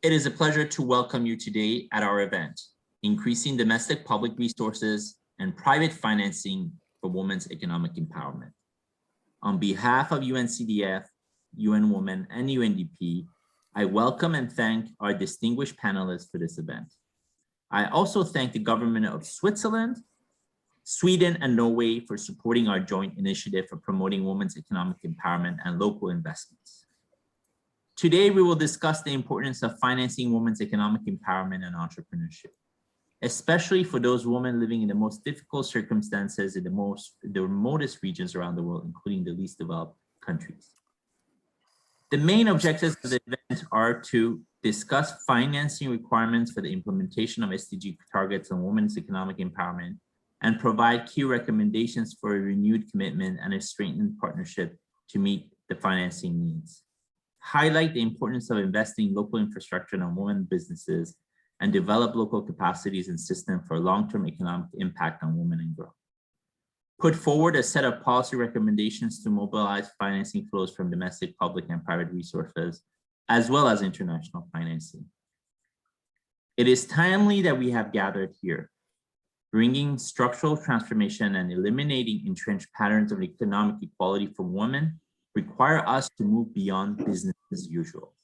It is a pleasure to welcome you today at our event, Increasing Domestic Public Resources and Private Financing for Women's Economic Empowerment. On behalf of Uncdf, UN Women, and UNDP, I welcome and thank our distinguished panelists for this event. I also thank the government of Switzerland, Sweden, and Norway for supporting our joint initiative for promoting women's economic empowerment and local investments. Today, we will discuss the importance of financing women's economic empowerment and entrepreneurship, especially for those women living in the most difficult circumstances in the remotest regions around the world, including the least developed countries. The main objectives of the event are to discuss financing requirements for the implementation of SDG targets on women's economic empowerment and provide key recommendations for a renewed commitment and a strengthened partnership to meet the financing needs. Highlight the importance of investing in local infrastructure and women businesses and develop local capacities and systems for long-term economic impact on women and girls. Put forward a set of policy recommendations to mobilize financing flows from domestic, public, and private resources, as well as international financing. It is timely that we have gathered here. Bringing structural transformation and eliminating entrenched patterns of economic equality for women require us to move beyond business as usual.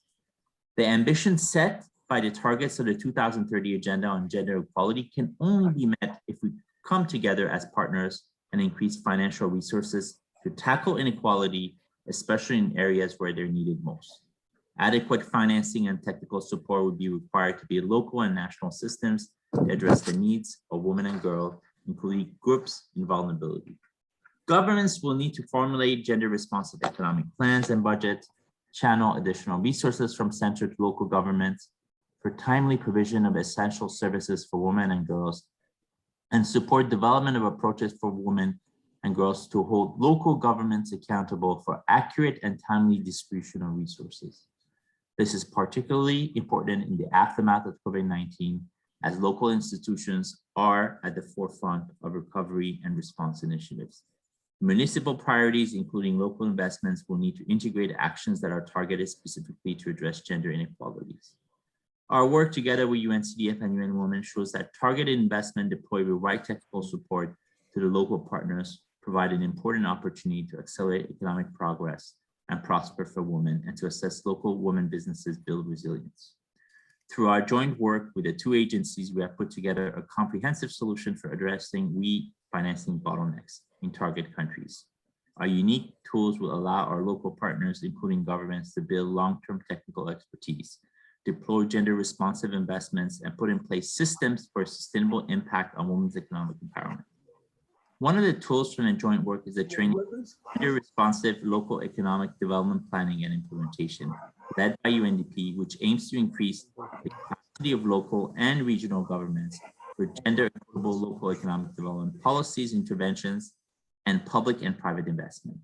The ambition set by the targets of the 2030 Agenda on Gender Equality can only be met if we come together as partners and increase financial resources to tackle inequality, especially in areas where they're needed most. Adequate financing and technical support would be required to be local and national systems to address the needs of women and girls, including groups in vulnerability. Governments will need to formulate gender-responsive economic plans and budgets, channel additional resources from central to local governments for timely provision of essential services for women and girls, and support development of approaches for women and girls to hold local governments accountable for accurate and timely distribution of resources. This is particularly important in the aftermath of COVID-19, as local institutions are at the forefront of recovery and response initiatives. Municipal priorities, including local investments, will need to integrate actions that are targeted specifically to address gender inequalities. Our work together with UNCDF and UN Women shows that targeted investment deployed with right technical support to the local partners provide an important opportunity to accelerate economic progress and prosper for women and to assess local women businesses build resilience. Through our joint work with the two agencies, we have put together a comprehensive solution for addressing financing bottlenecks in target countries. Our unique tools will allow our local partners, including governments, to build long-term technical expertise, deploy gender-responsive investments, and put in place systems for sustainable impact on women's economic empowerment. One of the tools from the joint work is the training gender-responsive local equity development planning and implementation, led by UNDP, which aims to increase the capacity of local and regional governments for gender-equitable local economic development policies, interventions, and public and private investment.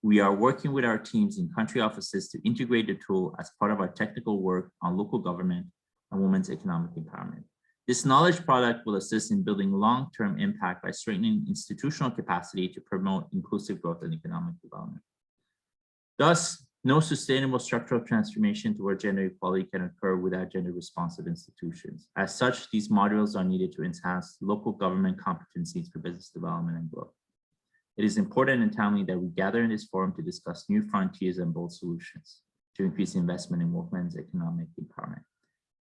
We are working with our teams in country offices to integrate the tool as part of our technical work on local government and women's economic empowerment. This knowledge product will assist in building long-term impact by strengthening institutional capacity to promote inclusive growth and economic development. Thus, no sustainable structural transformation toward gender equality can occur without gender-responsive institutions. As such, these modules are needed to enhance local government competencies for business development and growth. It is important and timely that we gather in this forum to discuss new frontiers and bold solutions to increase investment in women's economic empowerment.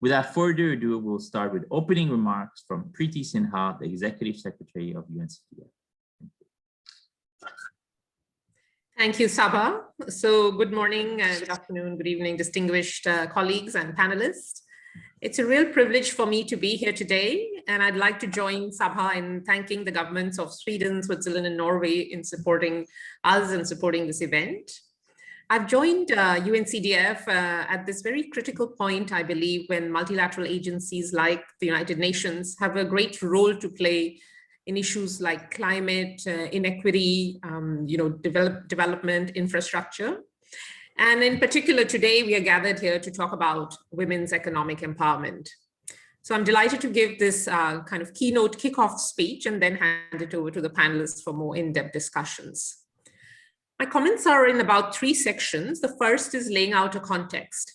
Without further ado, we'll start with opening remarks from Preeti Sinha, the Executive Secretary of UNCdf. Thank you, Sabah. So good morning, good afternoon, good evening, distinguished colleagues and panelists. It's a real privilege for me to be here today, and I'd like to join Sabah in thanking the governments of Sweden, Switzerland, and Norway in supporting us and supporting this event. I've joined UNCDF at this very critical point, I believe, when multilateral agencies like the United Nations have a great role to play in issues like climate, inequity, development, infrastructure. And in particular, today, we are gathered here to talk about women's economic empowerment. So I'm delighted to give this kind of keynote kickoff speech and then hand it over to the panelists for more in-depth discussions. My comments are in about 3 sections. The first is laying out a context.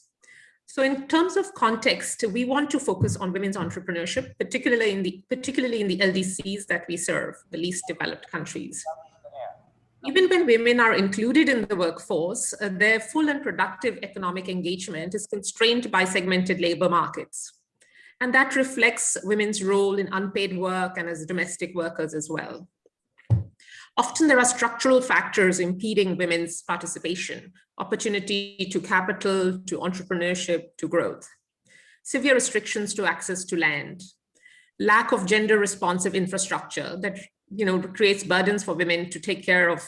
So in terms of context, we want to focus on women's entrepreneurship, particularly in the LDCs that we serve, the least developed countries. Even when women are included in the workforce, their full and productive economic engagement is constrained by segmented labor markets. And that reflects women's role in unpaid work and as domestic workers as well. Often there are structural factors impeding women's participation, opportunity to capital, to entrepreneurship, to growth. Severe restrictions to access to land, lack of gender responsive infrastructure that creates burdens for women to take care of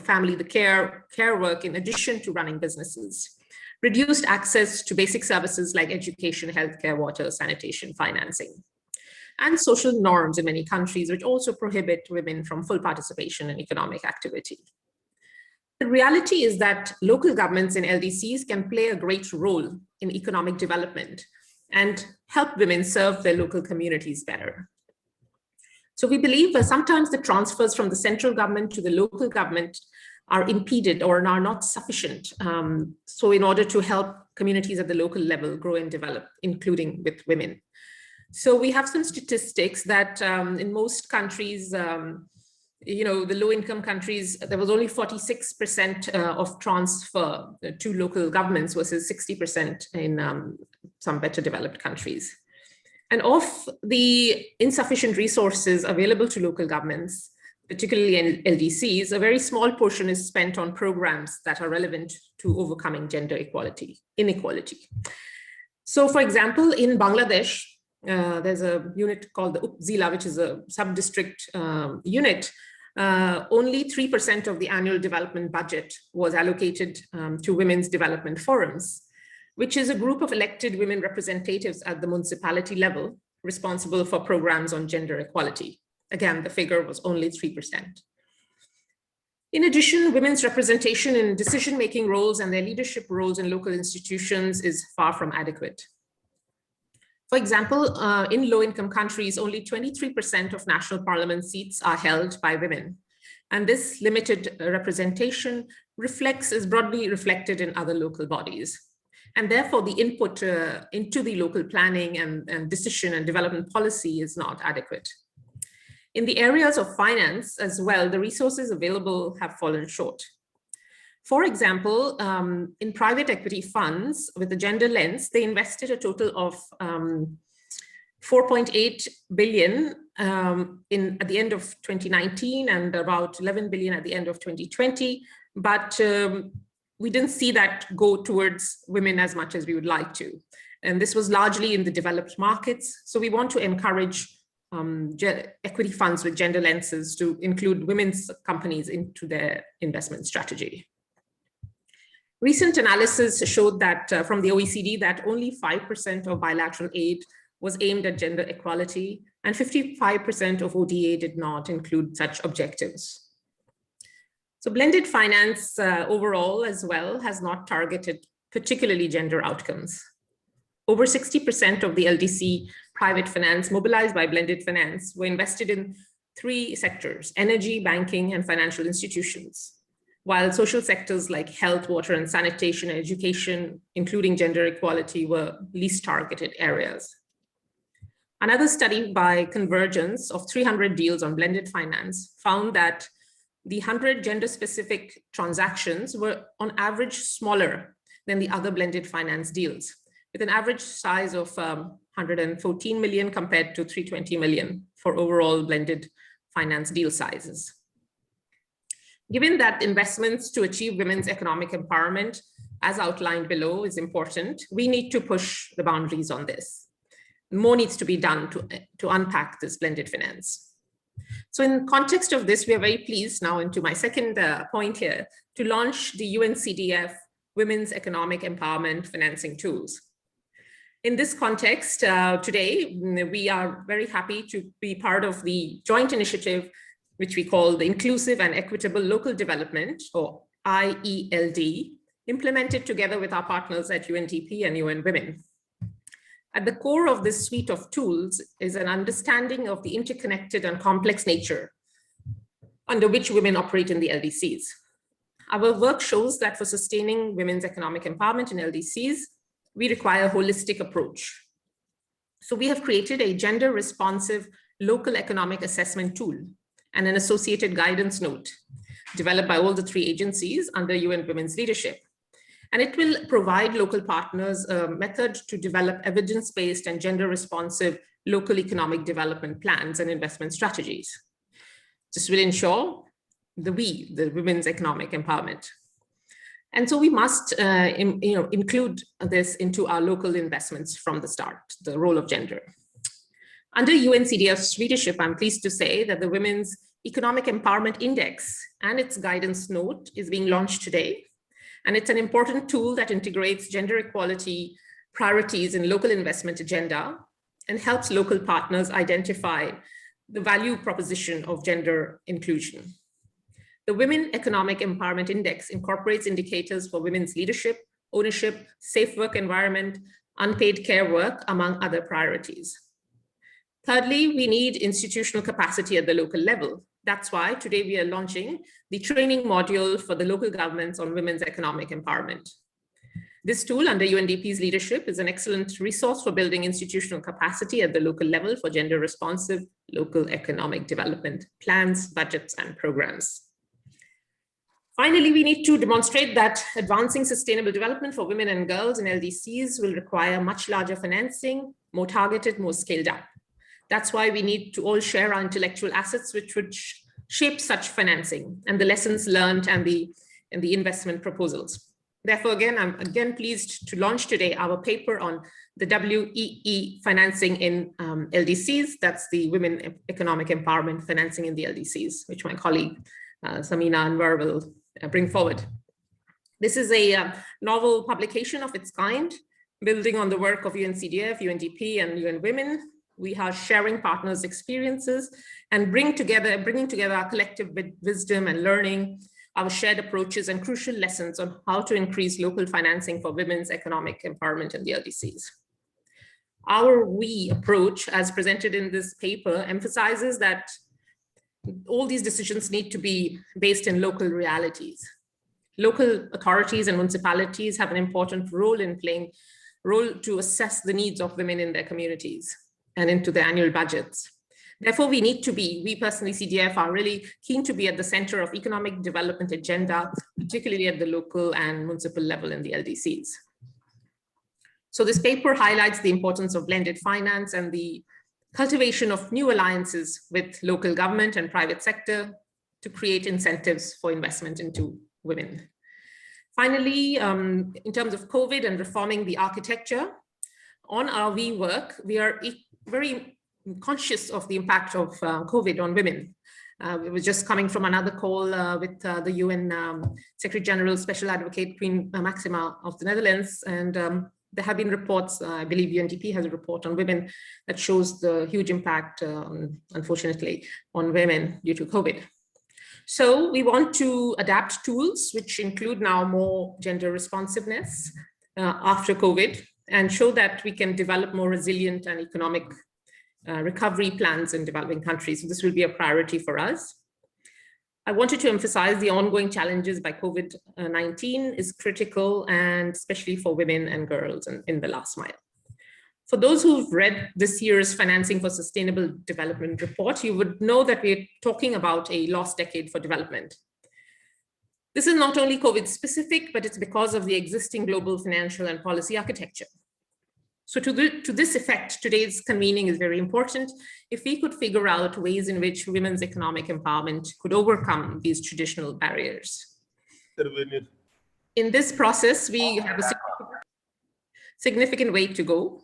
family, the care work in addition to running businesses. Reduced access to basic services like education, healthcare, water, sanitation, financing. And social norms in many countries, which also prohibit women from full participation in economic activity. The reality is that local governments in LDCs can play a great role in economic development and help women serve their local communities better. So we believe that sometimes the transfers from the central government to the local government are impeded or are not sufficient. So in order to help communities at the local level grow and develop, including with women. So we have some statistics that in most countries, the low-income countries, there was only 46% of transfer to local governments versus 60% in some better developed countries. And of the insufficient resources available to local governments, particularly in LDCs, a very small portion is spent on programs that are relevant to overcoming gender inequality. So for example, in Bangladesh, there's a unit called the Upzila, which is a sub-district unit. Only 3% of the annual development budget was allocated to women's development forums, which is a group of elected women representatives at the municipality level responsible for programs on gender equality. Again, the figure was only 3%. In addition, women's representation in decision-making roles and their leadership roles in local institutions is far from adequate. For example, in low-income countries, only 23% of national parliament seats are held by women. And this limited representation is broadly reflected in other local bodies. And therefore, the input into the local planning and decision and development policy is not adequate. In the areas of finance as well, the resources available have fallen short. For example, in private equity funds with a gender lens, they invested a total of 4.8 billion at the end of 2019 and about 11 billion at the end of 2020. But we didn't see that go towards women as much as we would like to. And this was largely in the developed markets. So we want to encourage equity funds with gender lenses to include women's companies into their investment strategy. Recent analysis showed that from the OECD that only 5% of bilateral aid was aimed at gender equality and 55% of ODA did not include such objectives. So blended finance overall as well has not targeted particularly gender outcomes. Over 60% of the LDC private finance mobilized by blended finance were invested in 3 sectors: energy, banking, and financial institutions. While social sectors like health, water, and sanitation and education, including gender equality, were least targeted areas. Another study by Convergence of 300 deals on blended finance found that the 100 gender-specific transactions were on average smaller than the other blended finance deals, with an average size of 114 million compared to 320 million for overall blended finance deal sizes. Given that investments to achieve women's economic empowerment, as outlined below, is important, we need to push the boundaries on this. More needs to be done to unpack this blended finance. So in context of this, we are very pleased now into my second point here to launch the Uncdf Women's Economic Empowerment Financing Tools. In this context, today, we are very happy to be part of the joint initiative which we call the Inclusive and Equitable Local Development, or IELD, implemented together with our partners at UNDP and UN Women. At the core of this suite of tools is an understanding of the interconnected and complex nature under which women operate in the LDCs. Our work shows that for sustaining women's economic empowerment in LDCs, we require a holistic approach. So we have created a gender responsive local economic assessment tool and an associated guidance note developed by all the 3 agencies under UN Women's leadership. And it will provide local partners a method to develop evidence-based and gender-responsive local economic development plans and investment strategies. This will ensure the women's economic empowerment. And so we must include this into our local investments from the start, the role of gender. Under UNCDF's leadership, I'm pleased to say that the Women's Economic Empowerment Index and its guidance note is being launched today. And it's an important tool that integrates gender equality priorities in local investment agenda and helps local partners identify the value proposition of gender inclusion. The Women Economic Empowerment Index incorporates indicators for women's leadership, ownership, safe work environment, unpaid care work, among other priorities. Thirdly, we need institutional capacity at the local level. That's why today we are launching the training module for the local governments on women's economic empowerment. This tool under UNDP's leadership is an excellent resource for building institutional capacity at the local level for gender responsive local economic development plans, budgets, and programs. Finally, we need to demonstrate that advancing sustainable development for women and girls in LDCs will require much larger financing, more targeted, more scaled up. That's why we need to all share our intellectual assets, which would shape such financing and the lessons learned and the investment proposals. Therefore, I'm again pleased to launch today our paper on the WEE financing in LDCs. That's the Women Economic Empowerment Financing in the LDCs, which my colleague Samina Anwar will bring forward. This is a novel publication of its kind, building on the work of UNCDF, UNDP, and UN Women. We are sharing partners' experiences and bringing together our collective wisdom and learning, our shared approaches and crucial lessons on how to increase local financing for women's economic empowerment in the LDCs. Our we approach, as presented in this paper, emphasizes that all these decisions need to be based in local realities. Local authorities and municipalities have an important role to assess the needs of women in their communities and into their annual budgets. Therefore, we personally, CDF, are really keen to be at the center of economic development agenda, particularly at the local and municipal level in the LDCs. So this paper highlights the importance of blended finance and the cultivation of new alliances with local government and private sector to create incentives for investment into women. Finally, in terms of COVID and reforming the architecture, on our we work, we are very conscious of the impact of COVID on women. We were just coming from another call with the UN Secretary General Special Advocate Queen Maxima of the Netherlands, and there have been reports, I believe UNDP has a report on women that shows the huge impact, unfortunately, on women due to COVID. So we want to adapt tools which include now more gender responsiveness after COVID, and show that we can develop more resilient and economic recovery plans in developing countries. So this will be a priority for us. I wanted to emphasize the ongoing challenges by COVID-19 is critical, and especially for women and girls in the last mile. For those who've read this year's Financing for Sustainable Development report, you would know that we're talking about a lost decade for development. This is not only COVID specific, but it's because of the existing global financial and policy architecture. So to this effect, today's convening is very important. If we could figure out ways in which women's economic empowerment could overcome these traditional barriers. In this process, we have a significant way to go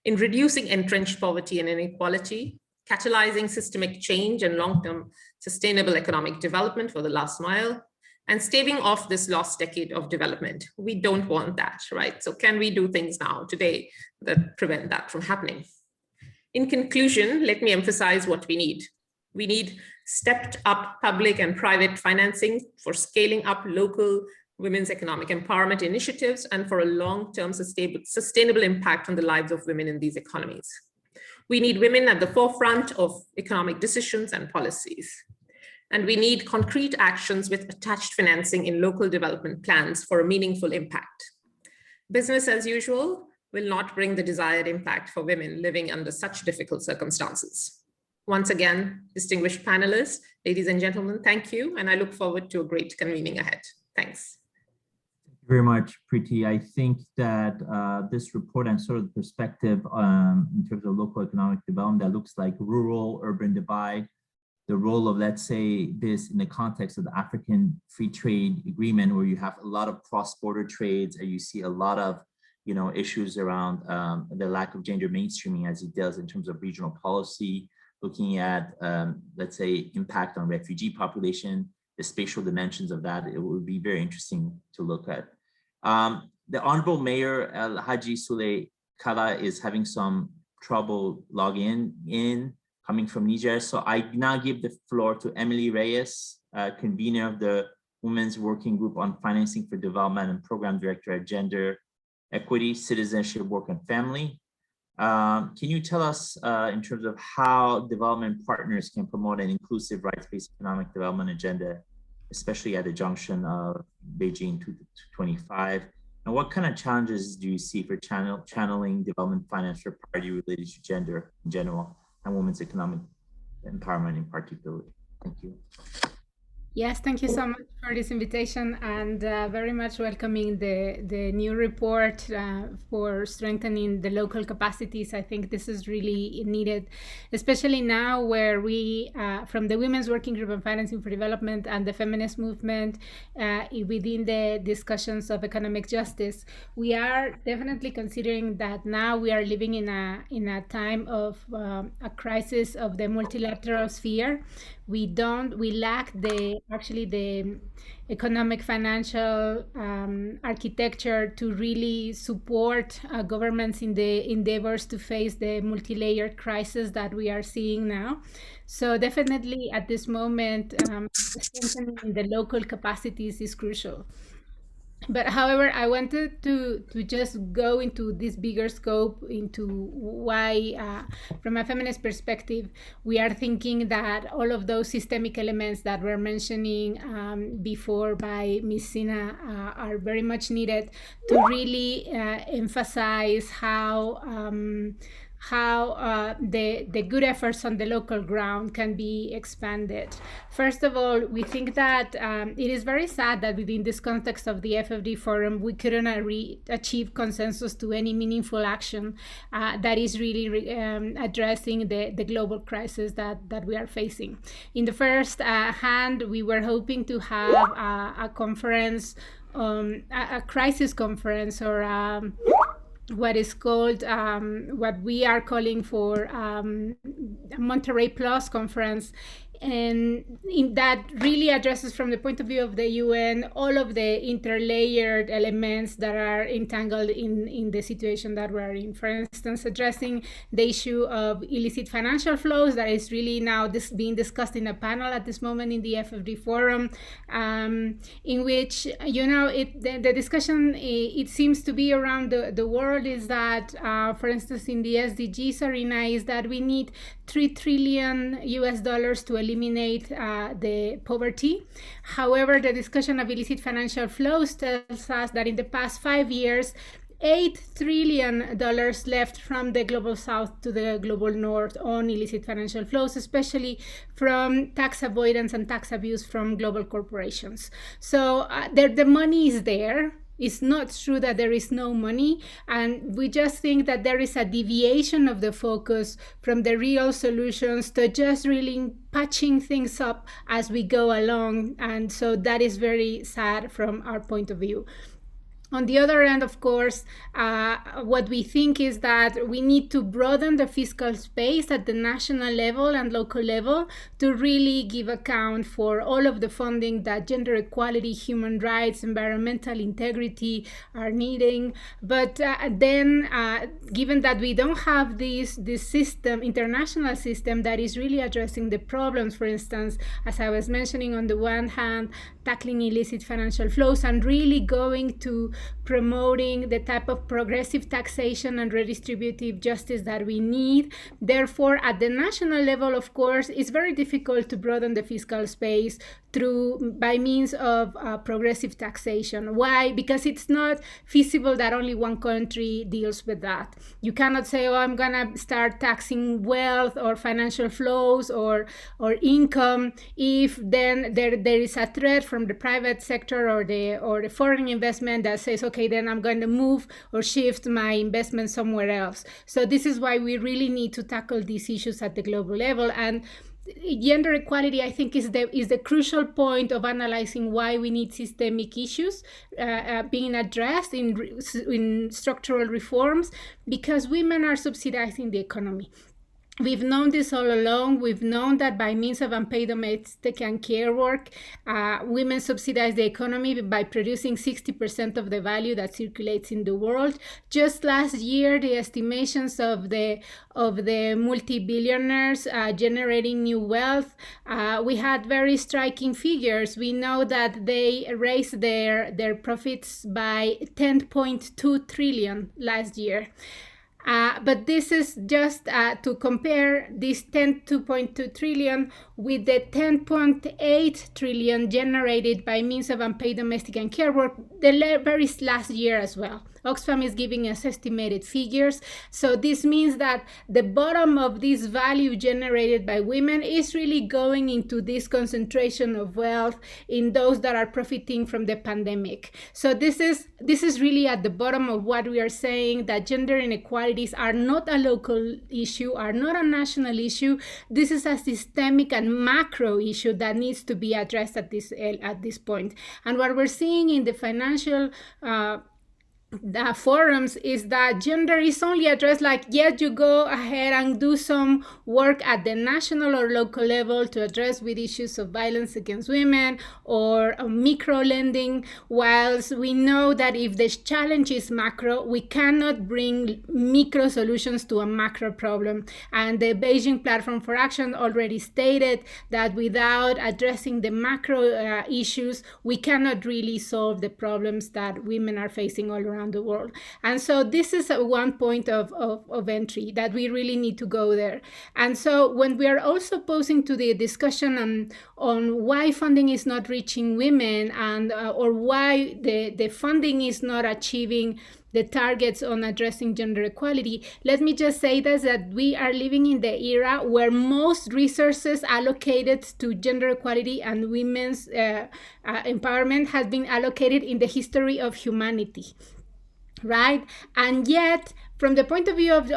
in reducing entrenched poverty and inequality, catalyzing systemic change and long-term sustainable economic development for the last mile, and staving off this lost decade of development. We don't want that, right? So can we do things now, today, that prevent that from happening? In conclusion, let me emphasize what we need. We need stepped up public and private financing for scaling up local women's economic empowerment initiatives and for a long-term sustainable impact on the lives of women in these economies. We need women at the forefront of economic decisions and policies. And we need concrete actions with attached financing in local development plans for a meaningful impact. Business as usual, will not bring the desired impact for women living under such difficult circumstances. Once again, distinguished panelists, ladies and gentlemen, thank you, and I look forward to a great convening ahead. Thanks. Thank you very much, Preeti. I think that this report and sort of the perspective in terms of local economic development that looks like rural-urban divide, the role of, let's say, this in the context of the African Free Trade Agreement, where you have a lot of cross-border trades, and you see a lot of, issues around the lack of gender mainstreaming as it does in terms of regional policy, looking at, let's say, impact on refugee population, the spatial dimensions of that. It would be very interesting to look at. The Honorable Mayor Haji Sule Kala is having some trouble logging in, coming from Niger. So I now give the floor to Emily Reyes, convener of the Women's Working Group on Financing for Development and Program Director at Gender, Equity, Citizenship, Work and Family. Can you tell us in terms of how development partners can promote an inclusive rights-based economic development agenda, especially at the junction of Beijing 2025? And what kind of challenges do you see for channeling development finance for priority related to gender in general and women's economic empowerment in particular? Thank you. Yes, thank you so much for this invitation, and very much welcoming the new report for strengthening the local capacities. I think this is really needed, especially now where we, from the Women's Working Group on Financing for Development and the feminist movement within the discussions of economic justice, we are definitely considering that now we are living in a time of a crisis of the multilateral sphere. We lack the economic financial architecture to really support governments in the endeavors to face the multi-layered crisis that we are seeing now. So definitely at this moment, strengthening the local capacities is crucial. But however, I wanted to just go into this bigger scope into why, from a feminist perspective, we are thinking that all of those systemic elements that were mentioning before by Ms. Sinha are very much needed to really emphasize how the good efforts on the local ground can be expanded. First of all, we think that it is very sad that within this context of the FFD Forum, we couldn't achieve consensus to any meaningful action that is really addressing the global crisis that we are facing. In the first hand, we were hoping to have a conference, a crisis conference, or what is called, what we are calling for Monterey Plus conference, and that really addresses from the point of view of the UN all of the interlayered elements that are entangled in the situation that we're in. For instance, addressing the issue of illicit financial flows that is really now being discussed in a panel at this moment in the FFD Forum, in which, the discussion, it seems to be around the world is that, for instance, in the SDGs arena, is that we need $3 trillion to eliminate the poverty. However, the discussion of illicit financial flows tells us that in the past 5 years, $8 trillion left from the global south to the global north on illicit financial flows, especially from tax avoidance and tax abuse from global corporations. So the money is there. It's not true that there is no money, and we just think that there is a deviation of the focus from the real solutions to just really patching things up as we go along, and so that is very sad from our point of view. On the other end, of course, what we think is that we need to broaden the fiscal space at the national level and local level to really give account for all of the funding that gender equality, human rights, environmental integrity are needing. But then, given that we don't have this system, international system that is really addressing the problems, for instance, as I was mentioning, on the one hand, tackling illicit financial flows and really going to promoting the type of progressive taxation and redistributive justice that we need. Therefore, at the national level, of course, it's very difficult to broaden the fiscal space by means of progressive taxation. Why? Because it's not feasible that only one country deals with that. You cannot say, oh, I'm gonna start taxing wealth or financial flows or income if then there is a threat from the private sector or the foreign investment that says, okay, then I'm going to move or shift my investment somewhere else. So this is why we really need to tackle these issues at the global level. And gender equality, I think, is the crucial point of analyzing why we need systemic issues being addressed in structural reforms, because women are subsidizing the economy. We've known this all along. We've known that by means of unpaid domestic and care work, women subsidize the economy by producing 60% of the value that circulates in the world. Just last year, the estimations of the multi-billionaires generating new wealth, we had very striking figures. We know that they raised their profits by 10.2 trillion last year. But this is just to compare this 10.2 trillion with the 10.8 trillion generated by means of unpaid domestic and care work the very last year as well. Oxfam is giving us estimated figures. So this means that the bottom of this value generated by women is really going into this concentration of wealth in those that are profiting from the pandemic. So this is really at the bottom of what we are saying, that gender inequalities are not a local issue, are not a national issue. This is a systemic and macro issue that needs to be addressed at this point. And what we're seeing in the financial the forums is that gender is only addressed like, yes, you go ahead and do some work at the national or local level to address with issues of violence against women or micro lending, whilst we know that if the challenge is macro, we cannot bring micro solutions to a macro problem. And the Beijing Platform for Action already stated that without addressing the macro issues, we cannot really solve the problems that women are facing all around the world. And so this is one point of entry that we really need to go there. And so when we are also posing to the discussion on why funding is not reaching women and or why the funding is not achieving the targets on addressing gender equality, let me just say this, that we are living in the era where most resources allocated to gender equality and women's empowerment has been allocated in the history of humanity. Right? And yet, from the point of view of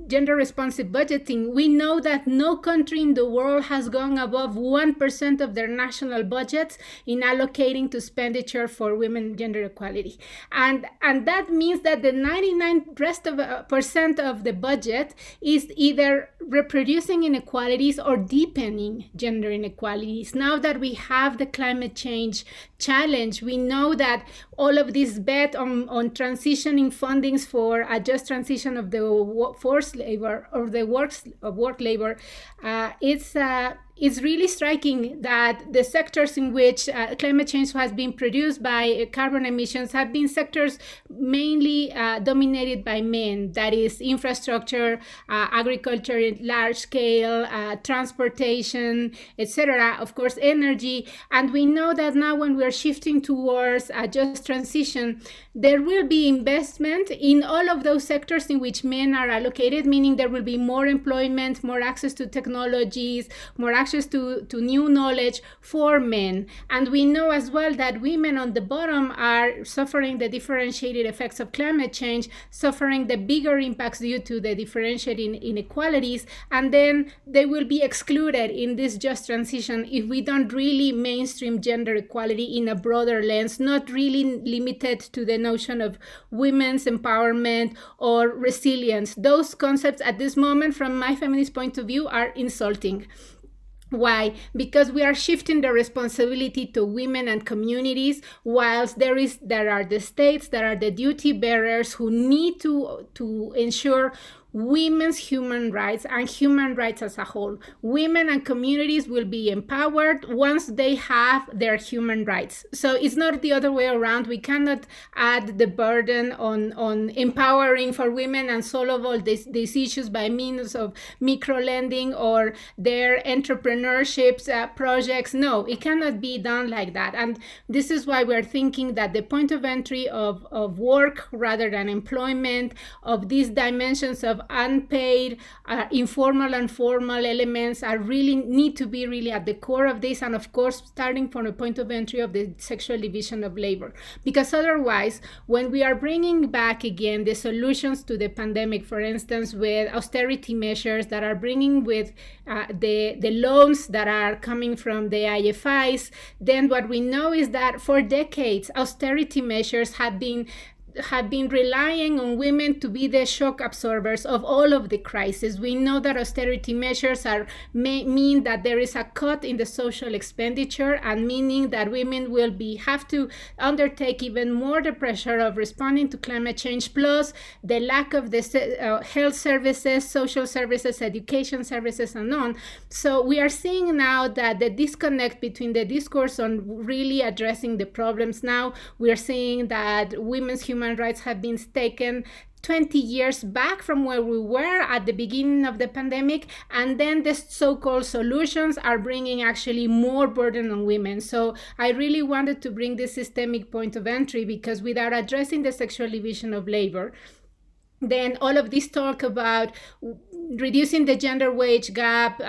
gender responsive budgeting, we know that no country in the world has gone above 1% of their national budgets in allocating to expenditure for women gender equality. And that means that the 99% of the budget is either reproducing inequalities or deepening gender inequalities. Now that we have the climate change challenge, we know that all of this bet on transitioning fundings for a just transition of the forced labor or the work labor, it's really striking that the sectors in which climate change has been produced by carbon emissions have been sectors mainly dominated by men. That is infrastructure, agriculture at large scale, transportation, etc. Of course, energy. And we know that now when we're shifting towards a just transition, there will be investment in all of those sectors in which men are allocated, meaning there will be more employment, more access to technologies, more access to new knowledge for men. And we know as well that women on the bottom are suffering the differentiated effects of climate change, suffering the bigger impacts due to the differentiating inequalities, and then they will be excluded in this just transition if we don't really mainstream gender equality in a broader lens, not really limited to the notion of women's empowerment or resilience. Those concepts at this moment, from my feminist point of view, are insulting. Why? Because we are shifting the responsibility to women and communities, whilst there are the states, there are the duty bearers who need to ensure women's human rights and human rights as a whole. Women and communities will be empowered once they have their human rights. So it's not the other way around. We cannot add the burden on empowering for women and solve all these issues by means of micro-lending or their entrepreneurships projects. No, it cannot be done like that. And this is why we're thinking that the point of entry of work rather than employment, of these dimensions of unpaid, informal and formal elements are really need to be really at the core of this. And of course, starting from a point of entry of the sexual division of labor, because otherwise, when we are bringing back again the solutions to the pandemic, for instance, with austerity measures that are bringing with the loans that are coming from the IFIs, then what we know is that for decades, austerity measures have been relying on women to be the shock absorbers of all of the crises. We know that austerity measures mean that there is a cut in the social expenditure, and meaning that women will have to undertake even more the pressure of responding to climate change, plus the lack of the health services, social services, education services, and on. So we are seeing now that the disconnect between the discourse on really addressing the problems now, we are seeing that women's human rights have been taken 20 years back from where we were at the beginning of the pandemic, and then the so-called solutions are bringing actually more burden on women. So I really wanted to bring this systemic point of entry, because without addressing the sexual division of labor, then all of this talk about reducing the gender wage gap,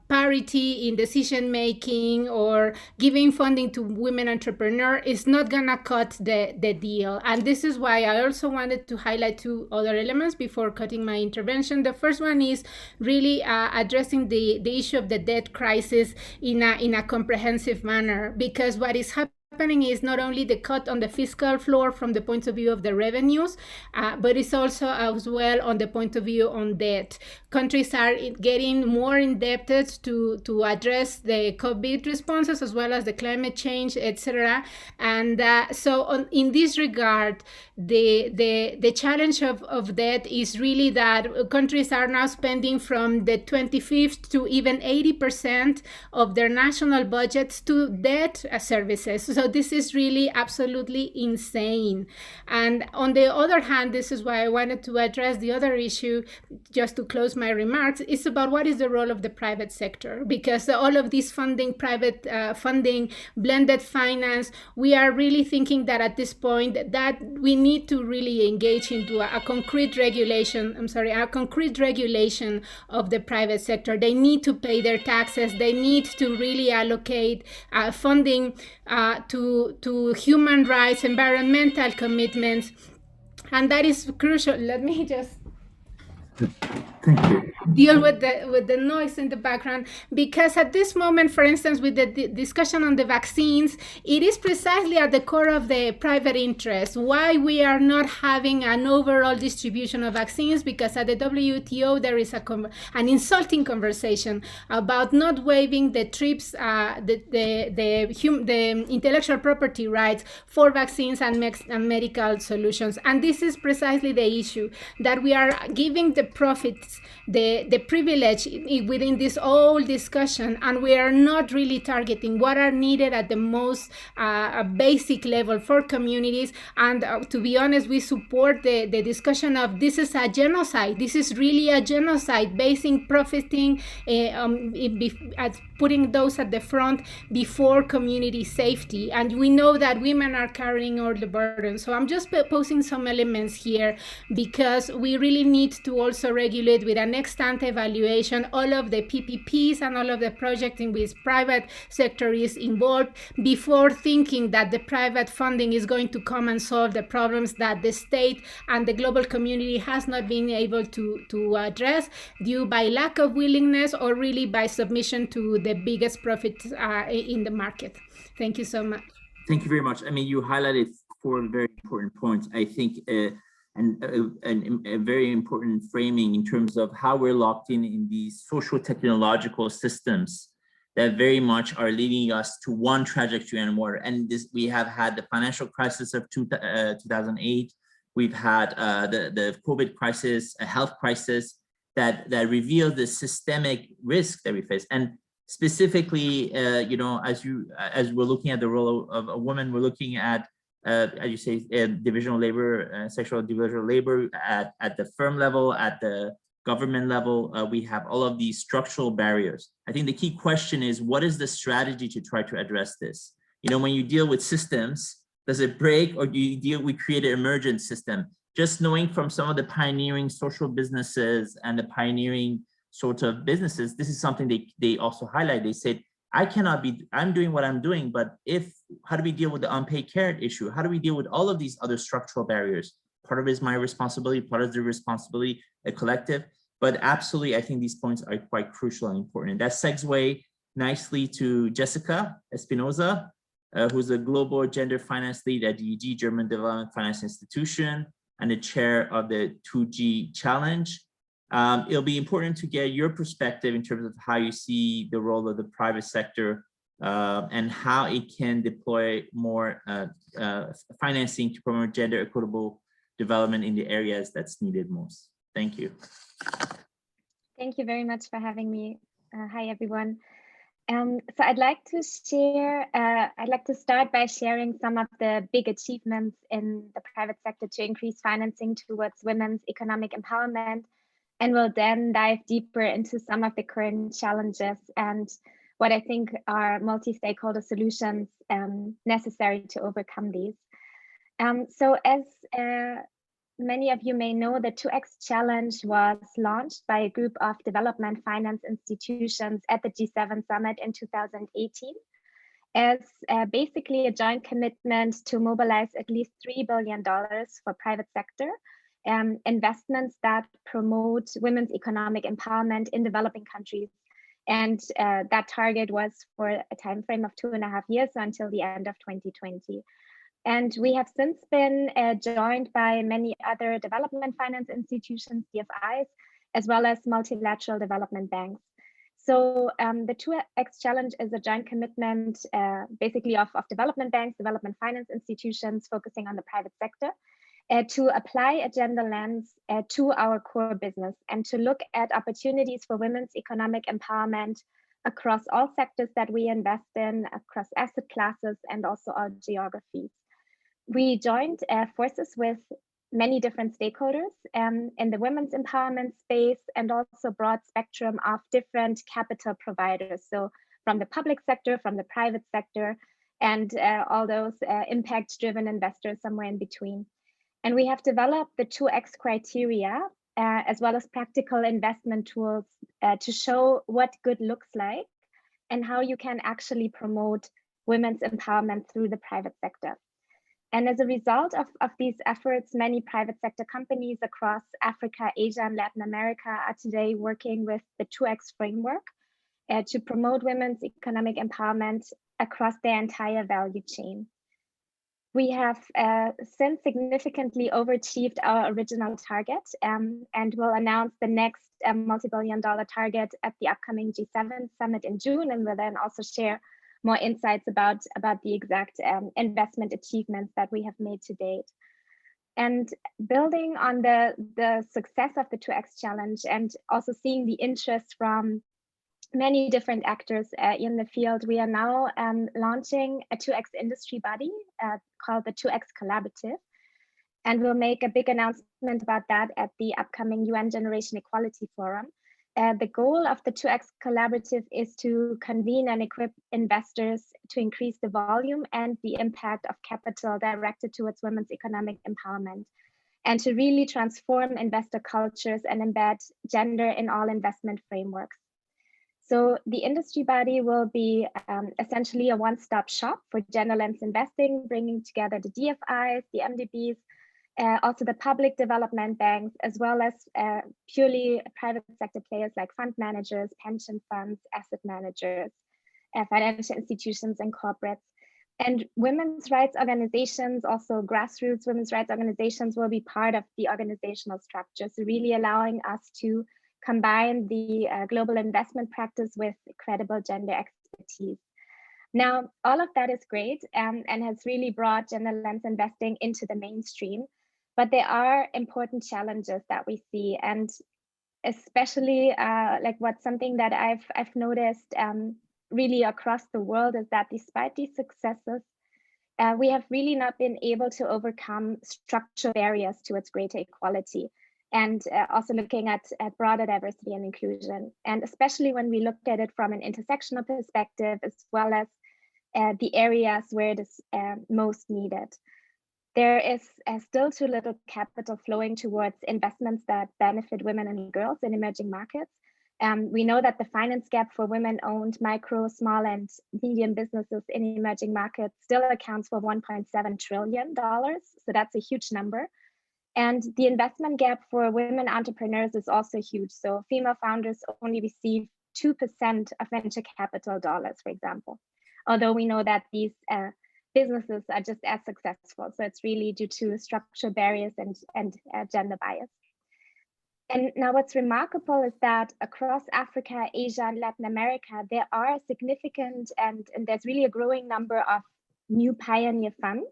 parity in decision making, or giving funding to women entrepreneurs is not gonna cut the deal. And this is why I also wanted to highlight two other elements before cutting my intervention. The first one is really addressing the issue of the debt crisis in a comprehensive manner, because what is happening is not only the cut on the fiscal floor from the point of view of the revenues, but it's also as well on the point of view on debt. Countries are getting more indebted to address the COVID responses as well as the climate change, etc. And so in this regard, the challenge of debt is really that countries are now spending from the 25th to even 80% of their national budgets to debt services. So this is really absolutely insane. And on the other hand, this is why I wanted to address the other issue, just to close my remarks, is about what is the role of the private sector, because all of this funding, private funding, blended finance, we are really thinking that at this point that we need to really engage into a concrete regulation of the private sector. They need to pay their taxes. They need to really allocate funding to human rights, environmental commitments, and that is crucial. Let me just deal with the noise in the background, because at this moment, for instance, with the discussion on the vaccines, it is precisely at the core of the private interest why we are not having an overall distribution of vaccines, because at the WTO there is an insulting conversation about not waiving the TRIPS, the intellectual property rights for vaccines and medical solutions. And this is precisely the issue, that we are giving the profits, the privilege within this whole discussion, and we are not really targeting what are needed at the most basic level for communities. And to be honest, we support the discussion of this is a genocide. This is really a genocide, basing profiting, putting those at the front before community safety. And we know that women are carrying all the burden. So I'm just posing some elements here, because we really need to also regulate with an ex-ante evaluation all of the PPPs and all of the projects in which private sector is involved, before thinking that the private funding is going to come and solve the problems that the state and the global community has not been able to address, due by lack of willingness or really by submission to the biggest profits in the market. Thank you so much. Thank you very much. I mean, you highlighted four very important points, I think, and a very important framing in terms of how we're locked in these social technological systems that very much are leading us to one trajectory and more. And this, we have had the financial crisis of 2008, We've had the COVID crisis, a health crisis that revealed the systemic risk that we face. And specifically, you know, as we're looking at the role of a woman, we're looking at, as you say, divisional labor, sexual divisional labor at the firm level, at the government level. We have all of these structural barriers. I think the key question is, what is the strategy to try to address this? You know, when you deal with systems, does it break, or do you we create an emergent system? Just knowing from some of the pioneering social businesses and the pioneering sort of businesses, this is something they also highlight. They said, I'm doing what I'm doing, but how do we deal with the unpaid care issue? How do we deal with all of these other structural barriers? Part of it is my responsibility, part of the responsibility, a collective, but absolutely, I think these points are quite crucial and important. That segue nicely to Jessica Espinoza, who's a global gender finance lead at DEG, German Development Finance Institution, and the chair of the 2G Challenge. It'll be important to get your perspective in terms of how you see the role of the private sector and how it can deploy more financing to promote gender equitable development in the areas that's needed most. Thank you. Thank you very much for having me. Hi, everyone. So I'd like to start by sharing some of the big achievements in the private sector to increase financing towards women's economic empowerment, and we'll then dive deeper into some of the current challenges and what I think are multi-stakeholder solutions necessary to overcome these. So as many of you may know, the 2X Challenge was launched by a group of development finance institutions at the G7 summit in 2018 as basically a joint commitment to mobilize at least $3 billion for private sector investments that promote women's economic empowerment in developing countries. And that target was for a time frame of 2.5 years, so until the end of 2020. And we have since been joined by many other development finance institutions, DFIs, as well as multilateral development banks. So the 2X Challenge is a joint commitment basically of development banks, development finance institutions focusing on the private sector to apply a gender lens to our core business and to look at opportunities for women's economic empowerment across all sectors that we invest in, across asset classes, and also our geographies. We joined forces with many different stakeholders in the women's empowerment space, and also broad spectrum of different capital providers. So from the public sector, from the private sector, and all those impact-driven investors somewhere in between. And we have developed the 2X criteria, as well as practical investment tools to show what good looks like and how you can actually promote women's empowerment through the private sector. And as a result of these efforts, many private sector companies across Africa, Asia, and Latin America are today working with the 2X framework to promote women's economic empowerment across their entire value chain. We have since significantly overachieved our original target and will announce the next multi-billion-dollar target at the upcoming G7 summit in June, and will then also share more insights about the exact investment achievements that we have made to date. And building on the success of the 2X Challenge and also seeing the interest from many different actors in the field, we are now launching a 2X industry body called the 2X Collaborative. And we'll make a big announcement about that at the upcoming UN Generation Equality Forum. The goal of the 2X Collaborative is to convene and equip investors to increase the volume and the impact of capital directed towards women's economic empowerment, and to really transform investor cultures and embed gender in all investment frameworks. So the industry body will be essentially a one-stop shop for gender lens investing, bringing together the DFIs, the MDBs, also the public development banks, as well as purely private sector players like fund managers, pension funds, asset managers, financial institutions, and corporates. And women's rights organizations, also grassroots women's rights organizations, will be part of the organizational structure, so really allowing us to combine the global investment practice with credible gender expertise. Now, all of that is great and has really brought gender lens investing into the mainstream. But there are important challenges that we see, and especially like what's something that I've noticed really across the world is that despite these successes, we have really not been able to overcome structural barriers towards greater equality, and also looking at broader diversity and inclusion. And especially when we look at it from an intersectional perspective, as well as the areas where it is most needed. There is still too little capital flowing towards investments that benefit women and girls in emerging markets. We know that the finance gap for women-owned micro, small, and medium businesses in emerging markets still accounts for $1.7 trillion. So that's a huge number. And the investment gap for women entrepreneurs is also huge. So female founders only receive 2% of venture capital dollars, for example, although we know that these businesses are just as successful. So it's really due to structural barriers and gender bias. And now what's remarkable is that across Africa, Asia, and Latin America, there are significant and there's really a growing number of new pioneer funds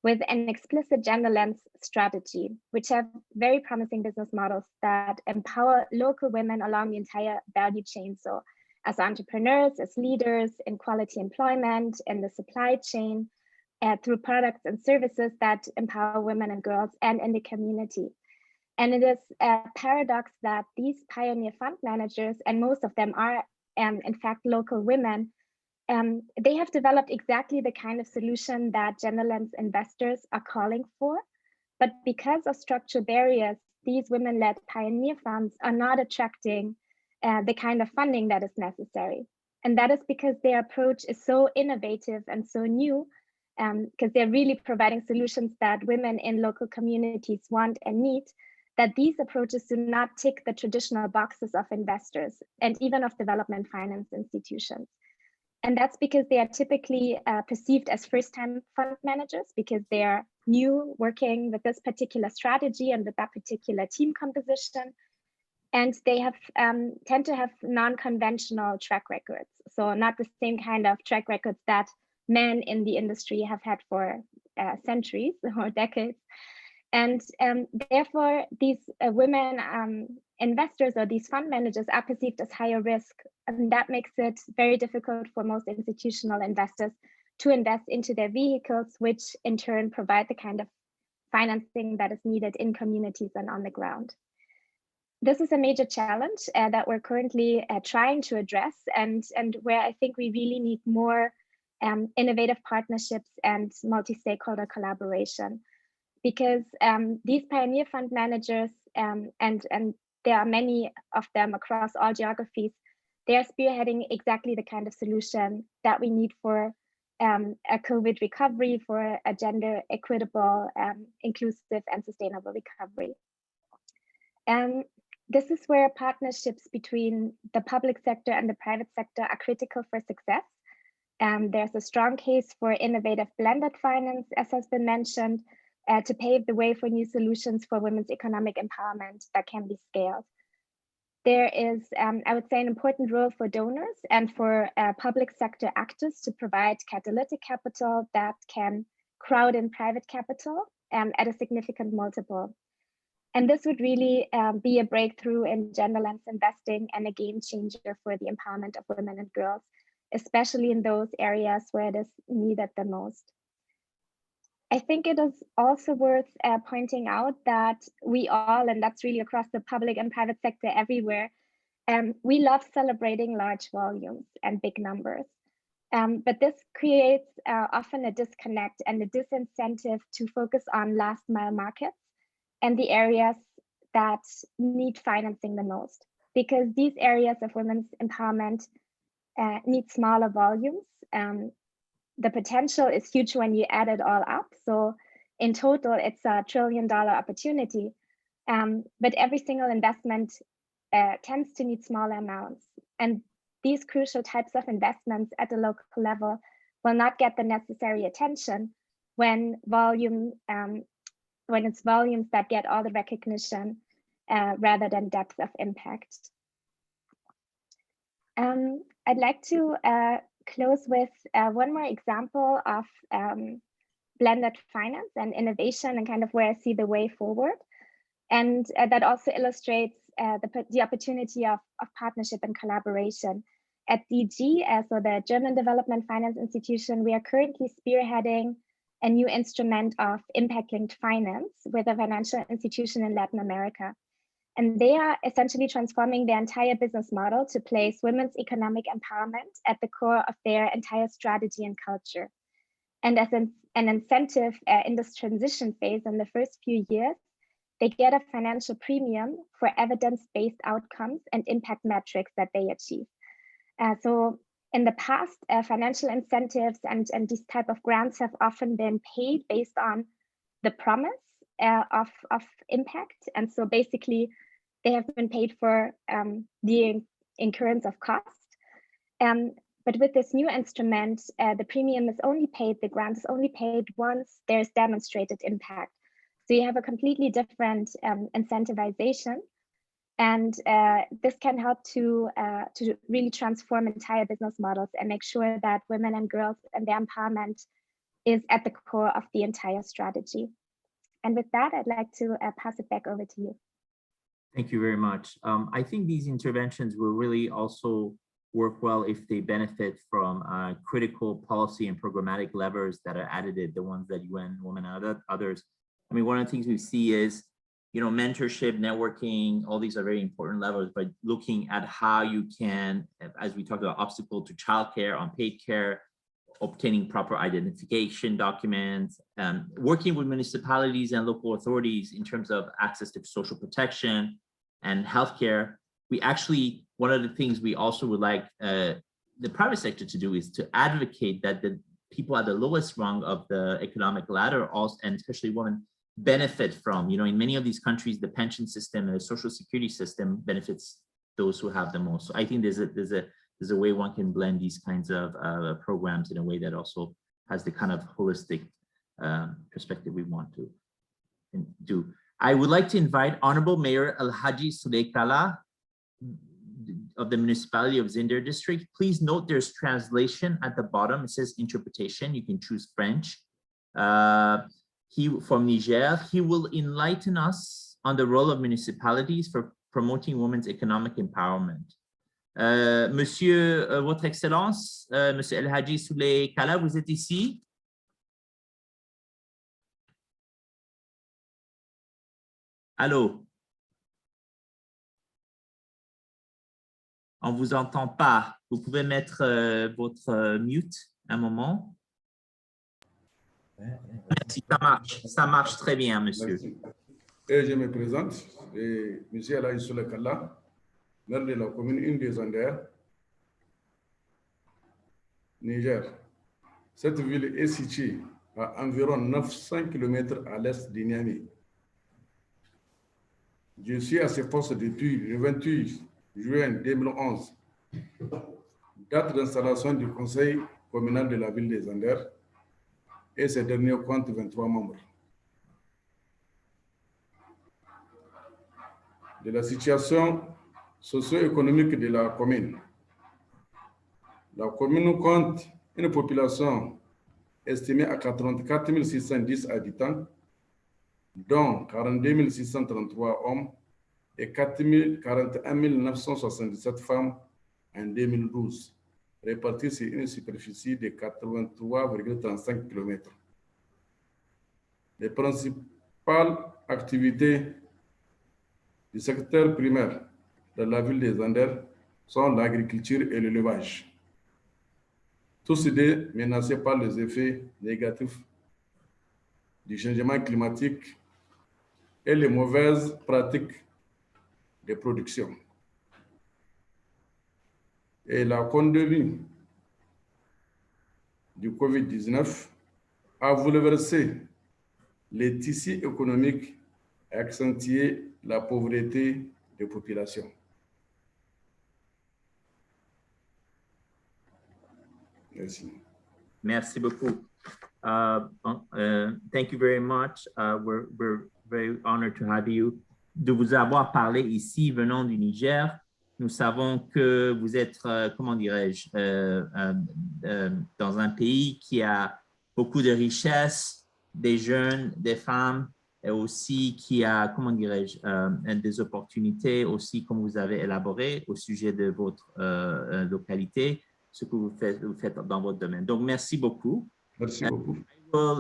with an explicit gender lens strategy, which have very promising business models that empower local women along the entire value chain. So as entrepreneurs, as leaders in quality employment, in the supply chain, through products and services that empower women and girls, and in the community. And it is a paradox that these pioneer fund managers, and most of them are in fact local women, they have developed exactly the kind of solution that gender lens investors are calling for. But because of structural barriers, these women-led pioneer funds are not attracting the kind of funding that is necessary. And that is because their approach is so innovative and so new, because they're really providing solutions that women in local communities want and need, that these approaches do not tick the traditional boxes of investors and even of development finance institutions. And that's because they are typically perceived as first-time fund managers, because they are new, working with this particular strategy and with that particular team composition. And they have tend to have non-conventional track records. So not the same kind of track records that men in the industry have had for centuries or decades. And therefore, these women investors or these fund managers are perceived as higher risk. And that makes it very difficult for most institutional investors to invest into their vehicles, which in turn provide the kind of financing that is needed in communities and on the ground. This is a major challenge that we're currently trying to address, and where I think we really need more innovative partnerships and multi-stakeholder collaboration. Because these pioneer fund managers, and there are many of them across all geographies, they are spearheading exactly the kind of solution that we need for a COVID recovery, for a gender equitable, inclusive and sustainable recovery. This is where partnerships between the public sector and the private sector are critical for success. There's a strong case for innovative blended finance, as has been mentioned, to pave the way for new solutions for women's economic empowerment that can be scaled. There is, I would say, an important role for donors and for public sector actors to provide catalytic capital that can crowd in private capital at a significant multiple. And this would really be a breakthrough in gender lens investing and a game changer for the empowerment of women and girls, especially in those areas where it is needed the most. I think it is also worth pointing out that we all, and that's really across the public and private sector everywhere, we love celebrating large volumes and big numbers. But this creates often a disconnect and a disincentive to focus on last mile markets and the areas that need financing the most, because these areas of women's empowerment need smaller volumes. The potential is huge when you add it all up. So in total, it's a $1 trillion opportunity. But every single investment tends to need smaller amounts. And these crucial types of investments at the local level will not get the necessary attention when it's volumes that get all the recognition rather than depth of impact. I'd like to close with one more example of blended finance and innovation and kind of where I see the way forward. And that also illustrates the opportunity of partnership and collaboration. At DG, so the German Development Finance Institution, we are currently spearheading a new instrument of impact-linked finance with a financial institution in Latin America. And they are essentially transforming their entire business model to place women's economic empowerment at the core of their entire strategy and culture. And as an incentive in this transition phase in the first few years, they get a financial premium for evidence-based outcomes and impact metrics that they achieve. So in the past, financial incentives and these type of grants have often been paid based on the promise of impact. And so basically, they have been paid for the incurrence of cost. But with this new instrument, the premium is only paid, the grant is only paid once there's demonstrated impact. So you have a completely different incentivization. And this can help to really transform entire business models and make sure that women and girls and their empowerment is at the core of the entire strategy. And with that, I'd like to pass it back over to you. Thank you very much. I think these interventions will really also work well if they benefit from critical policy and programmatic levers that are added, the ones that UN Women and others. I mean, one of the things we see is, you know, mentorship, networking, all these are very important levers, but looking at how you can, as we talked about, obstacle to childcare, unpaid care, obtaining proper identification documents, working with municipalities and local authorities in terms of access to social protection and healthcare. We actually, one of the things we also would like the private sector to do is to advocate that the people at the lowest rung of the economic ladder, also, and especially women, benefit from, you know, in many of these countries, the pension system and the social security system benefits those who have the most. So I think there's a way one can blend these kinds of programs in a way that also has the kind of holistic perspective we want to do. I would like to invite Honorable Mayor Alhaji Suley Kala of the municipality of Zinder district. Please note there's translation at the bottom. It says interpretation. You can choose French. He from Niger. He will enlighten us on the role of municipalities for promoting women's economic empowerment. Monsieur, Votre Excellence, Monsieur El Hadji Suley Kala, vous êtes ici? Allô? On ne vous entend pas. Vous pouvez mettre votre mute un moment. Merci, ça marche très bien, monsieur. Merci. Et je me présente, monsieur El Hadji Suley Kala, maire de la commune 1 des Anders, Niger. Cette ville est située à environ 900 km à l'est de Niamey. Je suis à ce poste depuis le 28 juin 2011, date d'installation du conseil communal de la ville des Anders, et ce dernier compte 23 membres. De la situation socio-économique de la commune. La commune compte une population estimée à 84 610 habitants, dont 42 633 hommes et 41 977 femmes en 2012, répartis sur une superficie de 83,35 km. Les principales activités du secteur primaire de la ville des Anders sont l'agriculture et l'élevage. Tous deux menacés par les effets négatifs du changement climatique et les mauvaises pratiques de production. Et la pandémie du Covid-19 a bouleversé les tissus économiques et accentué la pauvreté des populations. Merci. Merci beaucoup. Thank you very much. We're very honored to have you, de vous avoir parlé ici venant du Niger. Nous savons que vous êtes, comment dirais-je, dans un pays qui a beaucoup de richesses, des jeunes, des femmes, et aussi qui a, comment dirais-je, des opportunités aussi, comme vous avez élaboré au sujet de votre localité, ce que vous faites dans votre domaine. Donc, merci beaucoup. Merci beaucoup.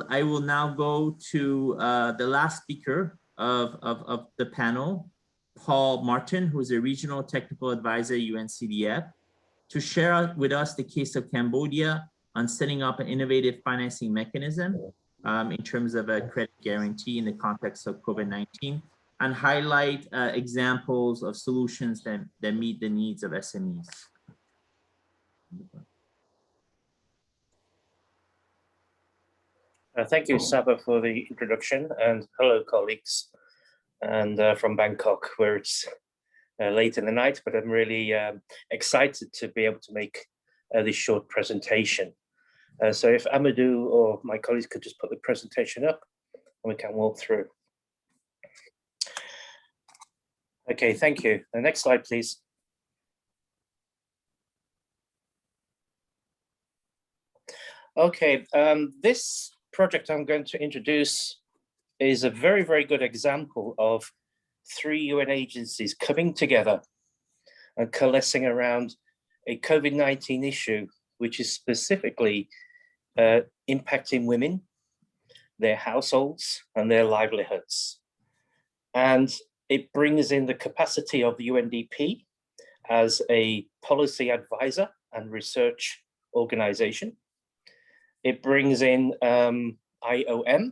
I will now go to the last speaker of the panel, Paul Martin, who is a regional technical advisor at UNCDF, to share with us the case of Cambodia on setting up an innovative financing mechanism in terms of a credit guarantee in the context of COVID-19, and highlight examples of solutions that meet the needs of SMEs. Thank you, Saba, for the introduction, and hello, colleagues, and from Bangkok, where it's late in the night, but I'm really excited to be able to make this short presentation. So if Amadou or my colleagues could just put the presentation up, and we can walk through. Okay, thank you. The next slide, please. Okay, this project I'm going to introduce is a very, very good example of 3 UN agencies coming together and coalescing around a COVID-19 issue, which is specifically impacting women, their households, and their livelihoods. And it brings in the capacity of the UNDP as a policy advisor and research organization. It brings in IOM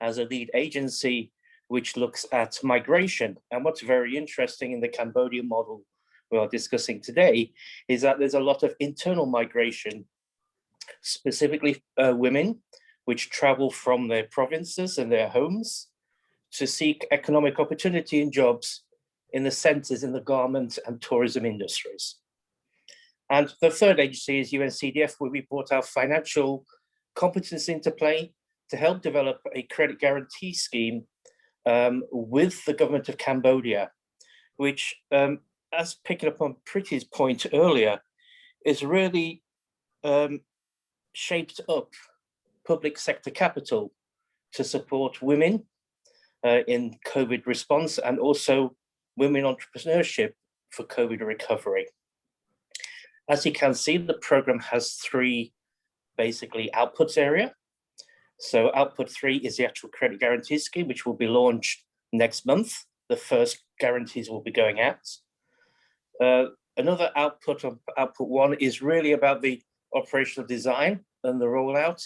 as a lead agency, which looks at migration. And what's very interesting in the Cambodian model we are discussing today is that there's a lot of internal migration, specifically women, which travel from their provinces and their homes to seek economic opportunity and jobs in the centers in the garment and tourism industries. And the third agency is UNCDF, where we brought our financial competence into play to help develop a credit guarantee scheme with the government of Cambodia, which, as picking up on Priti's point earlier, is really shaped up public sector capital to support women in COVID response and also women entrepreneurship for COVID recovery. As you can see, the program has 3 basically outputs area. So output 3 is the actual credit guarantee scheme, which will be launched next month. The first guarantees will be going out. Another output of output 1 is really about the operational design and the rollout.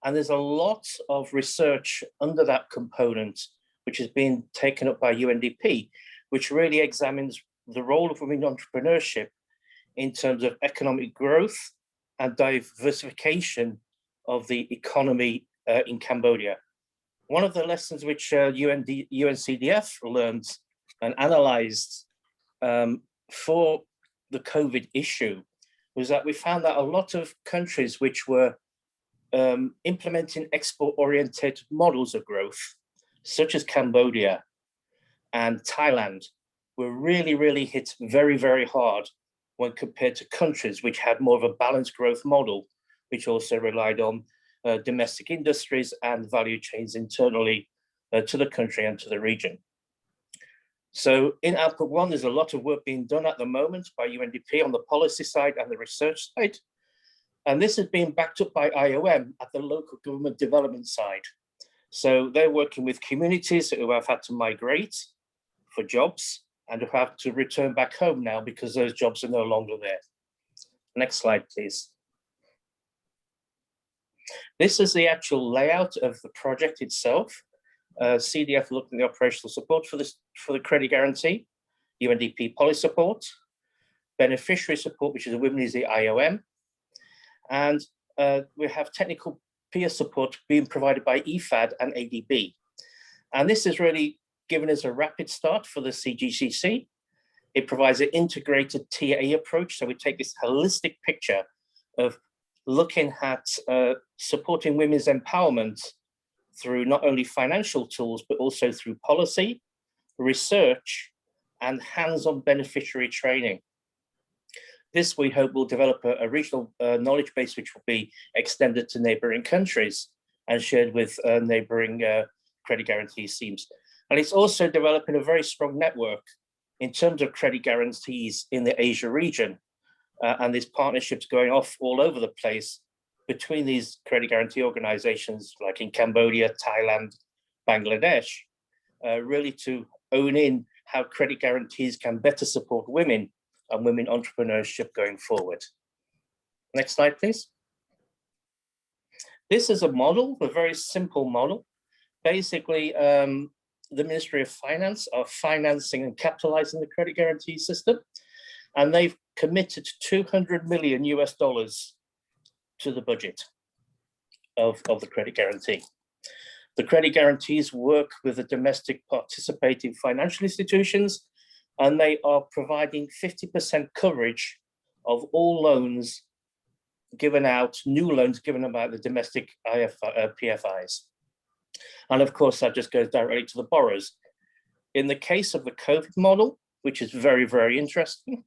And there's a lot of research under that component, which is being taken up by UNDP, which really examines the role of women in entrepreneurship in terms of economic growth and diversification of the economy in Cambodia. One of the lessons which UNCDF learned and analyzed for the COVID issue was that we found that a lot of countries which were implementing export-oriented models of growth, such as Cambodia and Thailand, were really, really hit very, very hard when compared to countries which had more of a balanced growth model, which also relied on domestic industries and value chains internally to the country and to the region. So in output 1, there's a lot of work being done at the moment by UNDP on the policy side and the research side. And this is being backed up by IOM at the local government development side. So they're working with communities who have had to migrate for jobs and who have to return back home now because those jobs are no longer there. Next slide, please. This is the actual layout of the project itself. CDF looked at the operational support for the credit guarantee, UNDP policy support, beneficiary support, which is a women is the IOM, and we have technical peer support being provided by IFAD and ADB. And this has really given us a rapid start for the CGCC. It provides an integrated TAE approach. So we take this holistic picture of looking at supporting women's empowerment through not only financial tools, but also through policy, research, and hands-on beneficiary training. This, we hope, will develop a regional knowledge base which will be extended to neighboring countries, and shared with neighboring credit guarantee schemes. And it's also developing a very strong network in terms of credit guarantees in the Asia region. And these partnerships going off all over the place between these credit guarantee organizations, like in Cambodia, Thailand, Bangladesh, really to own in how credit guarantees can better support women and women entrepreneurship going forward. Next slide, please. This is a model, a very simple model. Basically, the Ministry of Finance are financing and capitalizing the credit guarantee system, and they've committed $200 million to the budget of the credit guarantee. The credit guarantees work with the domestic participating financial institutions, and they are providing 50% coverage of all loans given out, new loans given out by the domestic PFIs. And of course, that just goes directly to the borrowers. In the case of the COVID model, which is very, very interesting,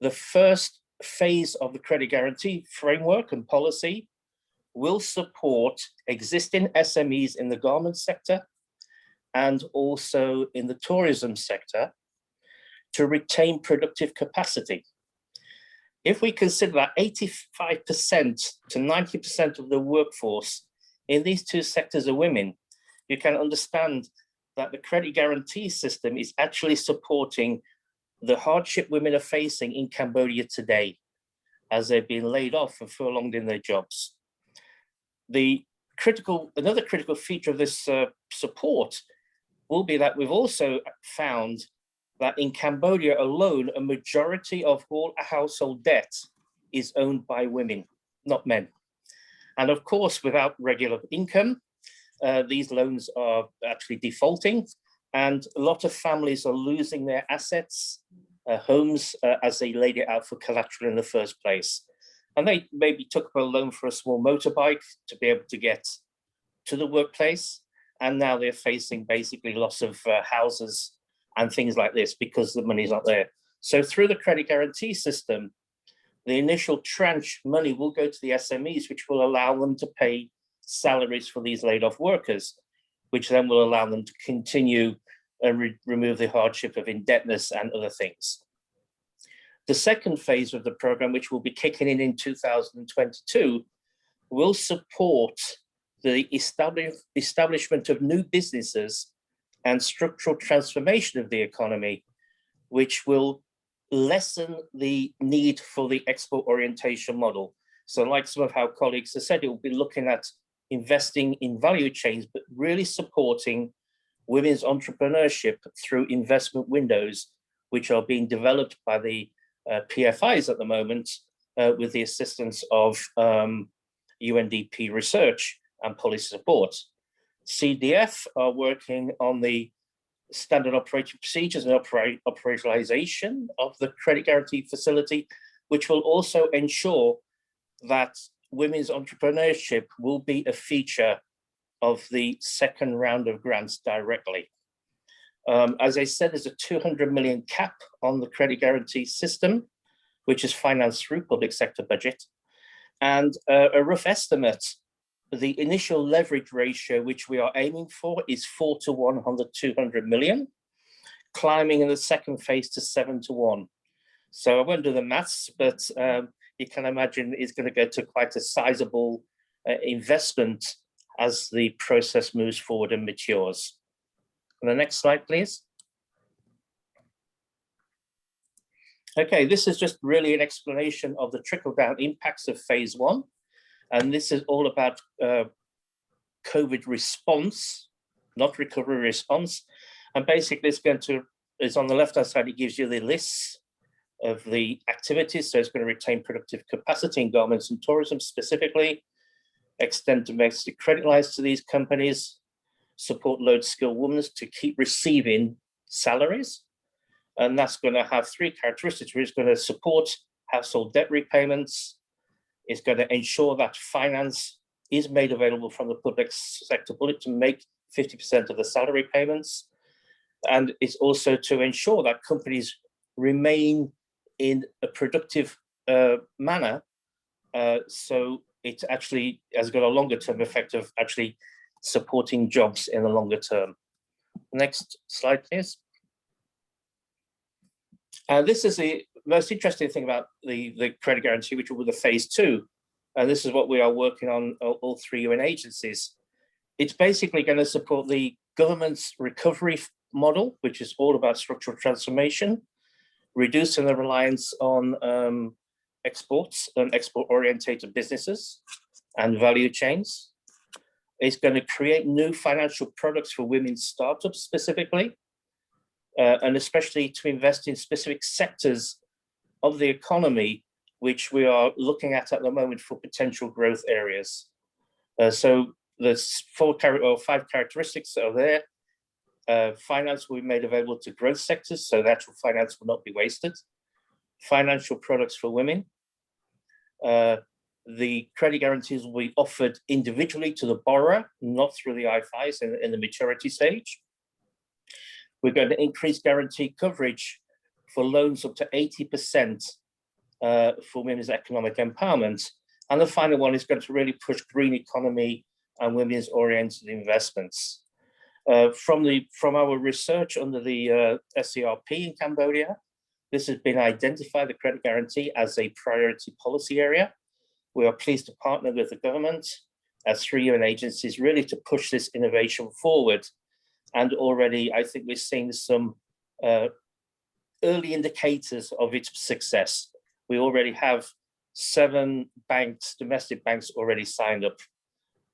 the first phase of the credit guarantee framework and policy will support existing SMEs in the garment sector and also in the tourism sector to retain productive capacity. If we consider that 85% to 90% of the workforce in these two sectors are women, you can understand that the credit guarantee system is actually supporting the hardship women are facing in Cambodia today, as they've been laid off and furloughed in their jobs. Another critical feature of this support will be that we've also found that in Cambodia alone, a majority of all household debt is owned by women, not men. And of course, without regular income, these loans are actually defaulting, and a lot of families are losing their assets, homes, as they laid it out for collateral in the first place. And they maybe took up a loan for a small motorbike to be able to get to the workplace. And now they're facing basically loss of houses and things like this because the money's not there. So through the credit guarantee system, the initial tranche money will go to the SMEs, which will allow them to pay salaries for these laid off workers, which then will allow them to continue and remove the hardship of indebtedness and other things. The second phase of the program, which will be kicking in 2022, will support the establishment of new businesses and structural transformation of the economy, which will lessen the need for the export orientation model. So like some of our colleagues have said, it will be looking at investing in value chains, but really supporting women's entrepreneurship through investment windows, which are being developed by the PFIs at the moment with the assistance of UNDP research and policy support. CDF are working on the standard operating procedures and operationalization of the credit guarantee facility, which will also ensure that women's entrepreneurship will be a feature of the second round of grants directly. As I said, there's a 200 million cap on the credit guarantee system, which is financed through public sector budget. And a rough estimate, the initial leverage ratio, which we are aiming for, is 4 to 1 on the 200 million, climbing in the second phase to 7 to 1. So I won't do the maths, but you can imagine it's going to go to quite a sizable investment as the process moves forward and matures. And the next slide, please. Okay, this is just really an explanation of the trickle-down impacts of phase one. And this is all about COVID response, not recovery response. And basically it's on the left-hand side, it gives you the lists of the activities. So it's going to retain productive capacity in garments and tourism specifically, extend domestic credit lines to these companies, support low-skilled women to keep receiving salaries. And that's going to have three characteristics. It's going to support household debt repayments. It's going to ensure that finance is made available from the public sector budget to make 50% of the salary payments. And it's also to ensure that companies remain in a productive manner so it actually has got a longer term effect of actually supporting jobs in the longer term. Next slide, please. This is the most interesting thing about the credit guarantee, which will be the phase 2. And this is what we are working on, all 3 UN agencies. It's basically going to support the government's recovery model, which is all about structural transformation, reducing the reliance on exports and export-orientated businesses and value chains. It's going to create new financial products for women's startups specifically, and especially to invest in specific sectors of the economy, which we are looking at the moment for potential growth areas. So there's 5 characteristics that are there. Finance will be made available to growth sectors, so natural finance will not be wasted. Financial products for women. The credit guarantees will be offered individually to the borrower, not through the IFIs in the maturity stage. We're going to increase guarantee coverage for loans up to 80% for women's economic empowerment. And the final one is going to really push green economy and women's oriented investments. From our research under the SCRP in Cambodia, this has been identified, the credit guarantee, as a priority policy area. We are pleased to partner with the government as 3 UN agencies really to push this innovation forward. And already, I think we're seeing some early indicators of its success. We already have 7 banks, domestic banks, already signed up,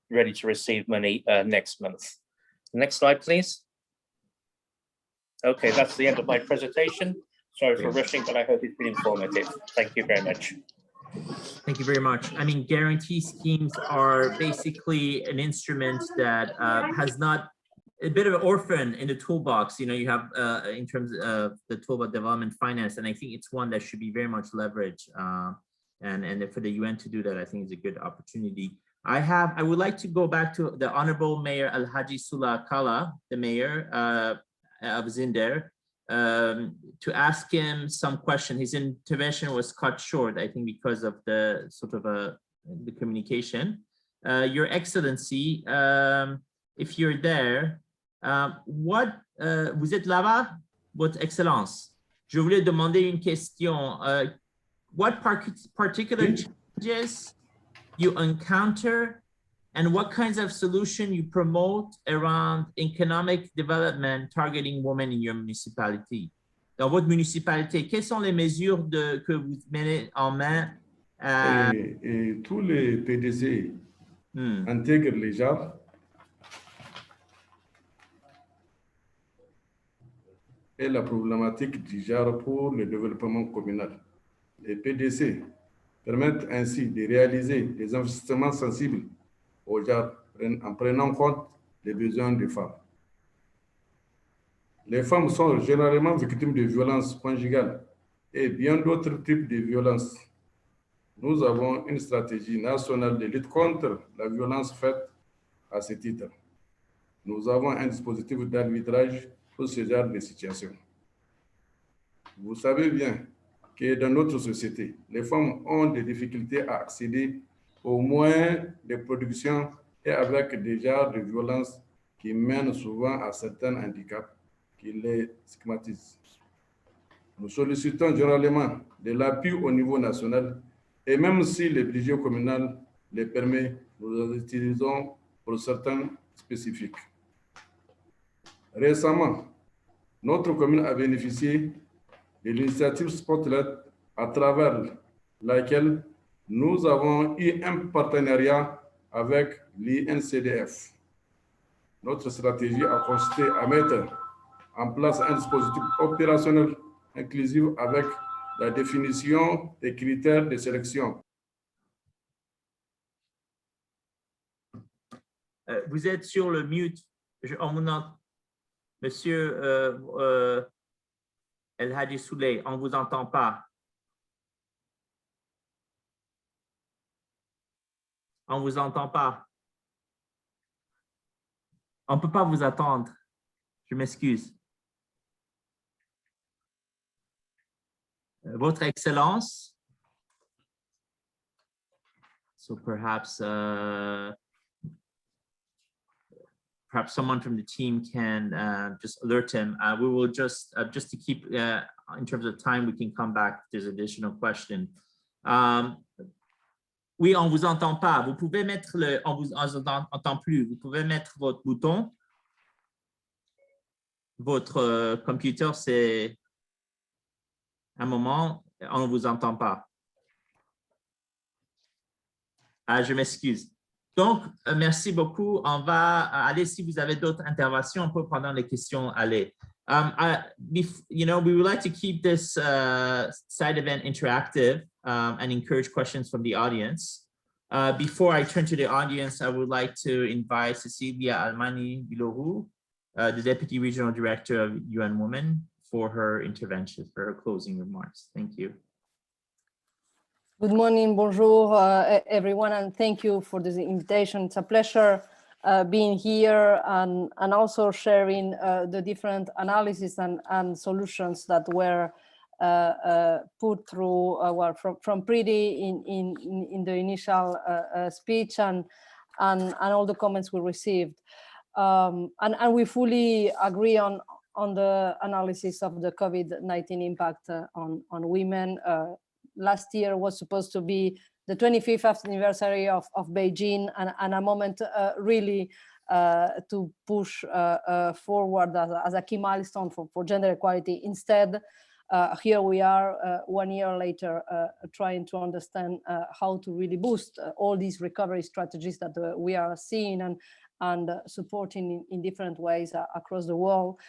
ready to receive money next month. Next slide, please. Okay, that's the end of my presentation. Sorry for rushing, but I hope it's been informative. Thank you very much. Thank you very much. I mean, guarantee schemes are basically an instrument that has not a bit of an orphan in the toolbox. You know, you have in terms of the tool of development finance, and I think it's one that should be very much leveraged. And for the UN to do that, I think is a good opportunity. I would like to go back to the Honorable Mayor Alhaji Sula Kala, the mayor of Zinder, to ask him some question. His intervention was cut short, I think, because of the sort of the communication. Your Excellency, if you're there, vous êtes là-bas, Votre Excellence? Je voulais demander une question. What particular challenges you encounter and what kinds of solution you promote around economic development targeting women in your municipality? Dans votre municipalité, quelles sont les mesures que vous menez en main? Et tous les PDC intègrent les genres. Et la problématique du genre pour le développement communal. Les PDC permettent ainsi de réaliser des investissements sensibles au genre en prenant en compte les besoins des femmes. Les femmes sont généralement victimes de violences conjugales et bien d'autres types de violences. Nous avons une stratégie nationale de lutte contre la violence faite à ce titre. Nous avons un dispositif d'arbitrage pour ce genre de situation. Vous savez bien que dans notre société, les femmes ont des difficultés à accéder aux moyens de production et avec des genres de violences qui mènent souvent à certains handicaps qui les stigmatisent. Nous sollicitons généralement de l'appui au niveau national et même si le budget communal les permet, nous les utilisons pour certains spécifiques. Récemment, notre commune a bénéficié de l'initiative Spotlight à travers laquelle nous avons eu un partenariat avec l'Uncdf. Notre stratégie a consisté à mettre en place un dispositif opérationnel inclusif avec la définition des critères de sélection. Vous êtes sur le mute. Monsieur El Hadji Souley, on ne vous entend pas. On ne vous entend pas. On ne peut pas vous attendre. Je m'excuse. Votre Excellence, So perhaps perhaps someone from the team can just alert him. We will just to keep in terms of time, we can come back if there's additional question. Oui, on vous entend pas. Vous pouvez mettre le, on vous entend plus. Vous pouvez mettre votre bouton. Votre computer, c'est un moment, on ne vous entend pas. Je m'excuse. Donc, merci beaucoup. On va aller, si vous avez d'autres interventions, on peut pendant les questions aller. You know, we would like to keep this side event interactive and encourage questions from the audience. Before I turn to the audience, I would like to invite Cecilia Almani-Bilorou, the Deputy Regional Director of UN Women, for her intervention, for her closing remarks. Thank you. Good morning, bonjour, everyone, and thank you for this invitation. It's a pleasure being here and also sharing the different analysis and solutions that were put through from Preeti in the initial speech and all the comments we received. And we fully agree on the analysis of the COVID-19 impact on women. Last year was supposed to be the 25th anniversary of Beijing and a moment really to push forward as a key milestone for gender equality. Instead, here we are 1 year later trying to understand how to really boost all these recovery strategies that we are seeing and supporting in different ways across the world.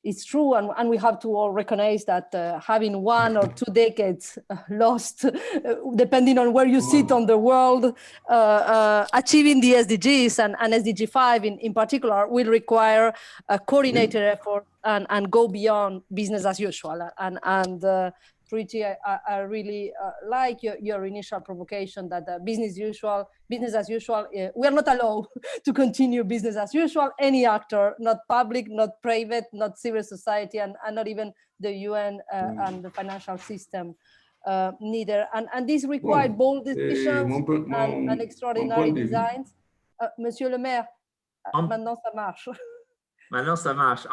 It's true, and we have to all recognize that having 1 or 2 decades lost, depending on where you sit on the world, achieving the SDGs and SDG 5 in particular will require a coordinated effort and go beyond business as usual. And Preeti, I really like your initial provocation that business as usual, we are not allowed to continue business as usual. Any actor, not public, not private, not civil society, and not even the UN and the financial system neither. And this required bold decisions and extraordinary designs. Monsieur le maire, maintenant ça marche. Maintenant ça marche.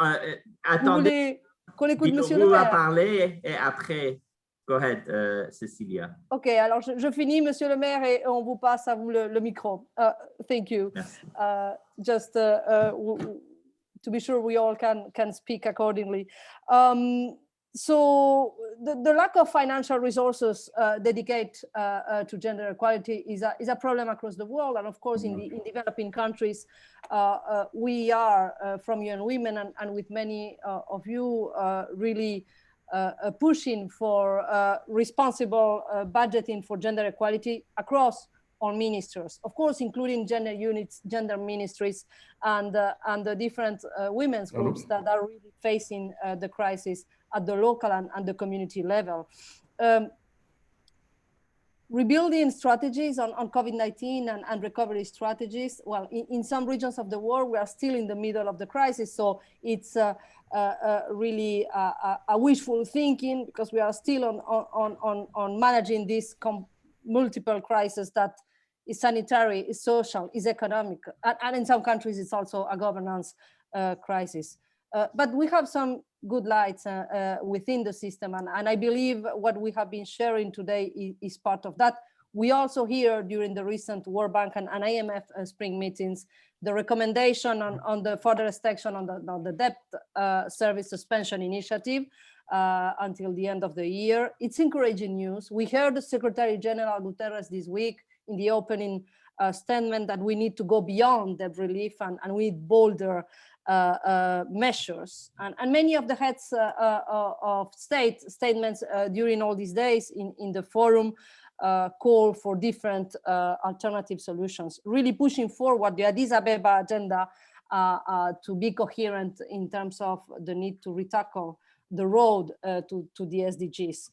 Attendez, qu'on écoute Monsieur le maire. Parler et après. Go ahead, Cecilia. Ok, alors je finis, Monsieur le maire, et on vous passe à vous le micro. Thank you. Just to be sure we all can speak accordingly. So the lack of financial resources dedicated to gender equality is a problem across the world, and of course in developing countries, we are from UN Women and with many of you really pushing for responsible budgeting for gender equality across all ministers, of course, including gender units, gender ministries, and the different women's groups that are really facing the crisis at the local and the community level. Rebuilding strategies on COVID-19 and recovery strategies, well, in some regions of the world, we are still in the middle of the crisis, so it's really a wishful thinking because we are still on managing this multiple crisis that is sanitary, is social, is economic, and in some countries it's also a governance crisis. But we have some good lights within the system, and I believe what we have been sharing today is part of that. We also hear during the recent World Bank and IMF spring meetings the recommendation on the further extension on the debt service suspension initiative until the end of the year. It's encouraging news. We heard the Secretary General Guterres this week in the opening statement that we need to go beyond debt relief and we need bolder measures. And many of the heads of statements during all these days in the forum call for different alternative solutions, really pushing forward the Addis Ababa Agenda to be coherent in terms of the need to retackle the road to the SDGs.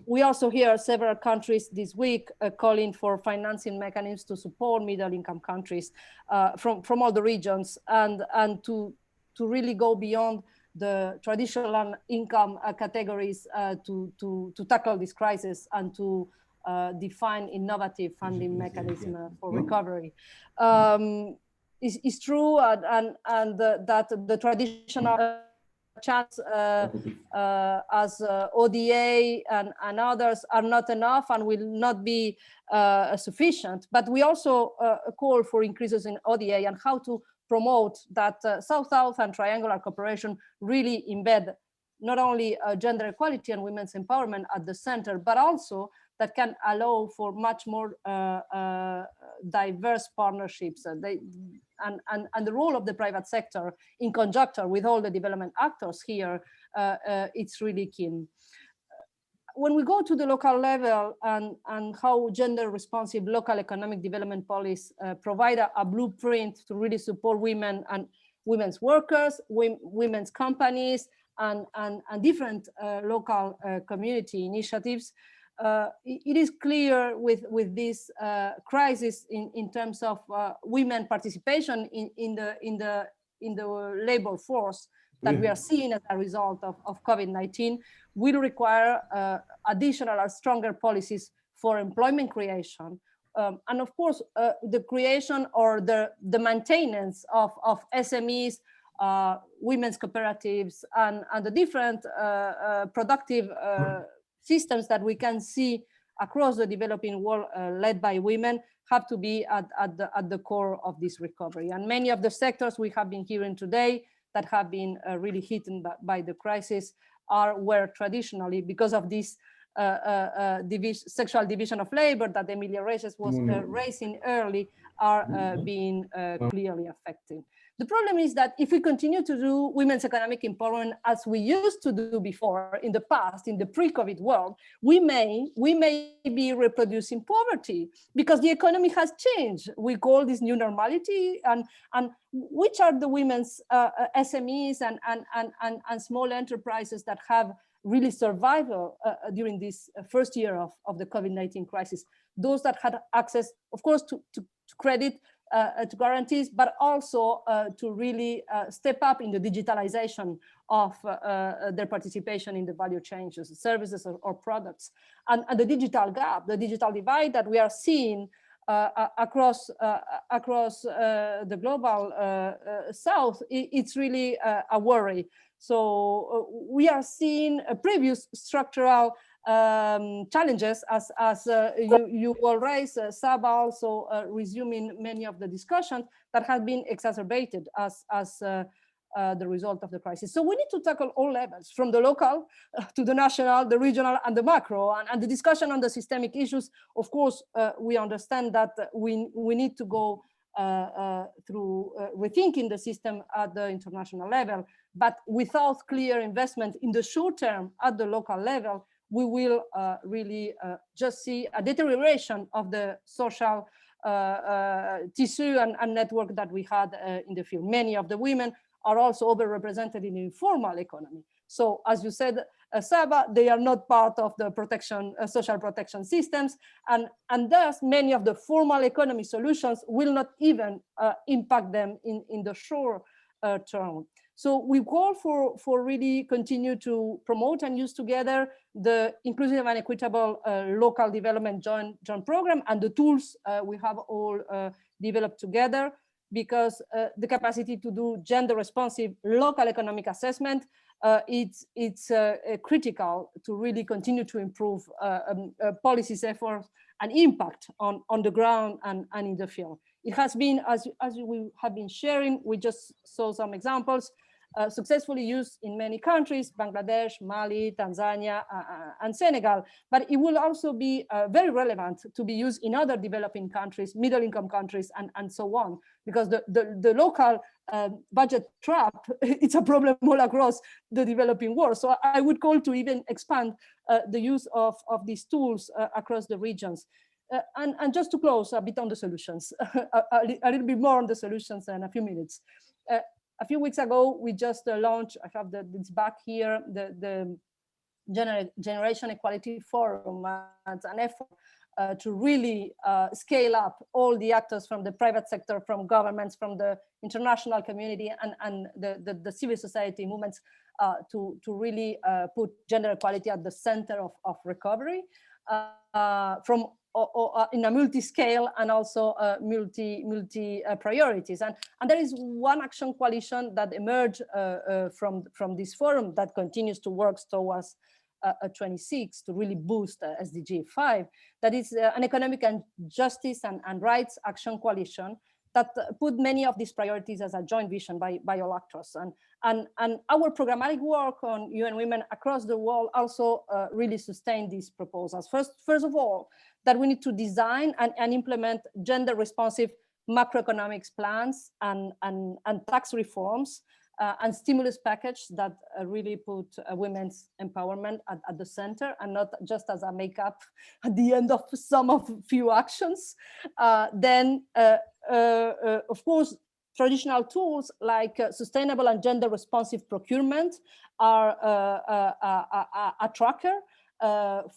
We also hear several countries this week calling for financing mechanisms to support middle-income countries from all the regions and to really go beyond the traditional income categories to tackle this crisis and to define innovative funding mechanism for recovery. It's true that the traditional chats as ODA and others are not enough and will not be sufficient. But we also call for increases in ODA and how to promote that South-South and triangular cooperation really embed not only gender equality and women's empowerment at the center, but also that can allow for much more diverse partnerships. And the role of the private sector in conjunction with all the development actors here, it's really key. When we go to the local level and how gender responsive local economic development policies provide a blueprint to really support women and women's workers, women's companies, and different local community initiatives, it is clear with this crisis in terms of women participation in the labor force that we are seeing as a result of COVID-19 will require additional or stronger policies for employment creation. And of course, the creation or the maintenance of SMEs, women's cooperatives, and the different productive systems that we can see across the developing world led by women have to be at the core of this recovery. And many of the sectors we have been hearing today that have been really hit by the crisis are where traditionally, because of this sexual division of labor that Emilia Reyes was raising early, are being clearly affected. The problem is that if we continue to do women's economic empowerment as we used to do before in the past, in the pre-COVID world, we may be reproducing poverty because the economy has changed. We call this new normality, and which are the women's SMEs and small enterprises that have really survived during this first year of the COVID-19 crisis. Those that had access, of course, to credit, to guarantees, but also to really step up in the digitalization of their participation in the value chains, services or products. And the digital gap, the digital divide that we are seeing across the global South, it's really a worry. So we are seeing a previous structural challenges as you will raise, Saba, also resuming many of the discussions that have been exacerbated as the result of the crisis. So we need to tackle all levels, from the local to the national, the regional, and the macro. And the discussion on the systemic issues, of course, we understand that we need to go through rethinking the system at the international level. But without clear investment in the short term at the local level, we will really just see a deterioration of the social tissue and network that we had in the field. Many of the women are also overrepresented in the informal economy. So as you said, Saba, they are not part of the protection, social protection systems. And thus many of the formal economy solutions will not even impact them in the short term. So we call for really continue to promote and use together the inclusive and equitable local development joint program and the tools we have all developed together, because the capacity to do gender responsive local economic assessment, it's critical to really continue to improve policies efforts and impact on the ground and in the field. It has been, as we have been sharing, we just saw some examples, successfully used in many countries, Bangladesh, Mali, Tanzania, and Senegal, but it will also be very relevant to be used in other developing countries, middle income countries, and so on, because the local budget trap, it's a problem all across the developing world. So I would call to even expand the use of these tools across the regions. And just to close a bit on the solutions, a little bit more on the solutions in a few minutes. A few weeks ago, we just launched, I have this back here, the Generation Equality Forum. It's an effort to really scale up all the actors from the private sector, from governments, from the international community, and the civil society movements to really put gender equality at the center of recovery from in a multi-scale and also multi priorities. And there is one action coalition that emerged from this forum that continues to work towards 26 to really boost SDG 5. That is an economic and justice and rights action coalition that put many of these priorities as a joint vision by all actors. And our programmatic work on UN Women across the world also really sustained these proposals. First of all, that we need to design and implement gender responsive macroeconomics plans and tax reforms and stimulus package that really put women's empowerment at the center and not just as a makeup at the end of some of few actions. Then, of course, traditional tools like sustainable and gender responsive procurement are a tracker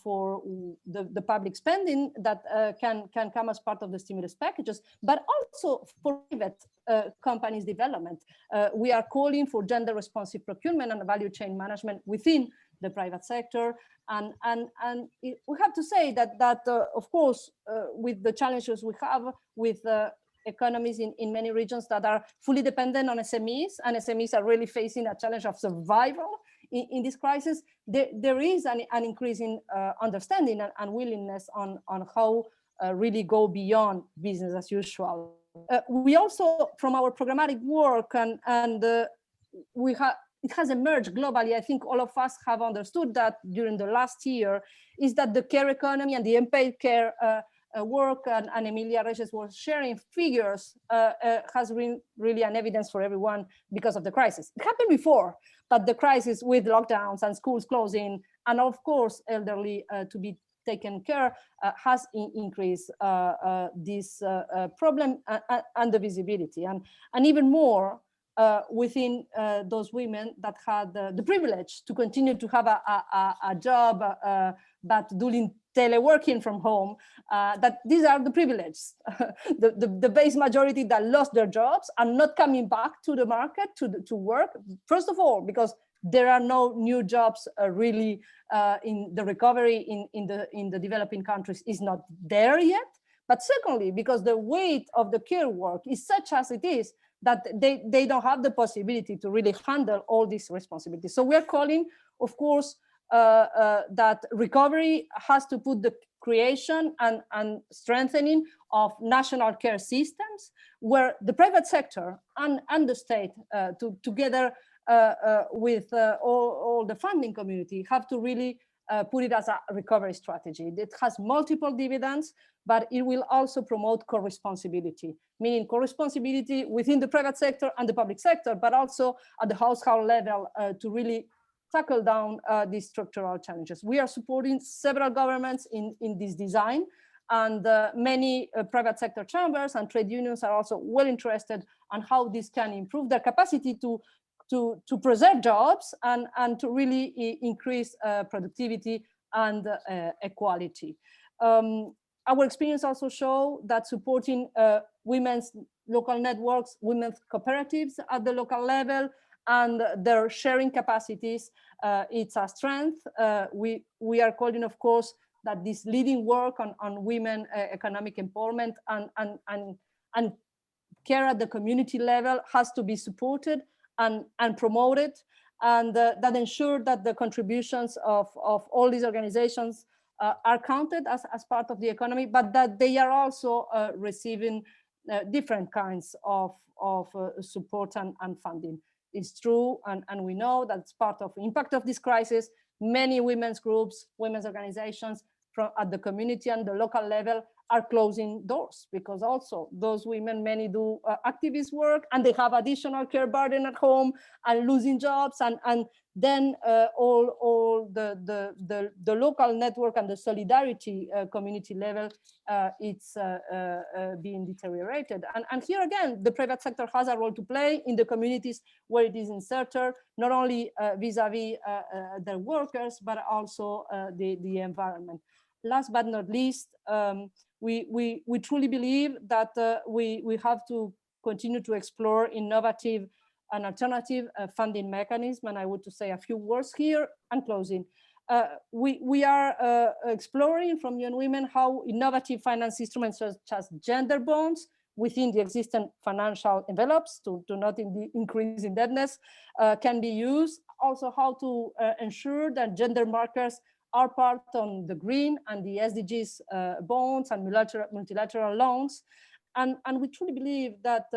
for the public spending that can come as part of the stimulus packages, but also for private companies development. We are calling for gender responsive procurement and value chain management within the private sector. And we have to say that of course, with the challenges we have with economies in many regions that are fully dependent on SMEs, and SMEs are really facing a challenge of survival in this crisis, there is an increasing understanding and willingness on how really go beyond business as usual. We also, from our programmatic work, it has emerged globally. I think all of us have understood that during the last year, is that the care economy and the unpaid care work, and Emilia Reyes was sharing figures, has been really an evidence for everyone because of the crisis. It happened before, but the crisis with lockdowns and schools closing, and of course, elderly to be taken care, has increased this problem and the visibility. And even more within those women that had the privilege to continue to have a job, but doing teleworking from home, that these are the privileged. the vast majority that lost their jobs are not coming back to the market to work. First of all, because there are no new jobs really in the recovery in the developing countries is not there yet. But secondly, because the weight of the care work is such as it is, that they don't have the possibility to really handle all these responsibilities. So we're calling, of course, that recovery has to put the creation and strengthening of national care systems, where the private sector and the state together with all the funding community have to really put it as a recovery strategy. It has multiple dividends, but it will also promote co-responsibility, meaning co-responsibility within the private sector and the public sector, but also at the household level to really tackle down these structural challenges. We are supporting several governments in this design, and many private sector chambers and trade unions are also well interested on how this can improve their capacity to preserve jobs and to really increase productivity and equality. Our experience also show that supporting women's local networks, women's cooperatives at the local level, and their sharing capacities, it's a strength. We are calling, of course, that this leading work on women economic empowerment and care at the community level has to be supported and promoted, and that ensure that the contributions of all these organizations are counted as part of the economy, but that they are also receiving different kinds of support and funding. It's true, and we know that's part of the impact of this crisis. Many women's groups, women's organizations at the community and the local level are closing doors, because also those women, many do activist work, and they have additional care burden at home and losing jobs, and then all the local network and the solidarity community level, it's being deteriorated. And here again, the private sector has a role to play in the communities where it is inserted, not only vis-a-vis their workers, but also the environment. last but not least, we truly believe that we have to continue to explore innovative and alternative funding mechanism. And I want to say a few words here and closing. We are exploring from UN Women how innovative finance instruments such as gender bonds within the existing financial envelopes to not increase indebtedness can be used. Also how to ensure that gender markers are part on the green and the SDGs bonds and multilateral loans. And we truly believe that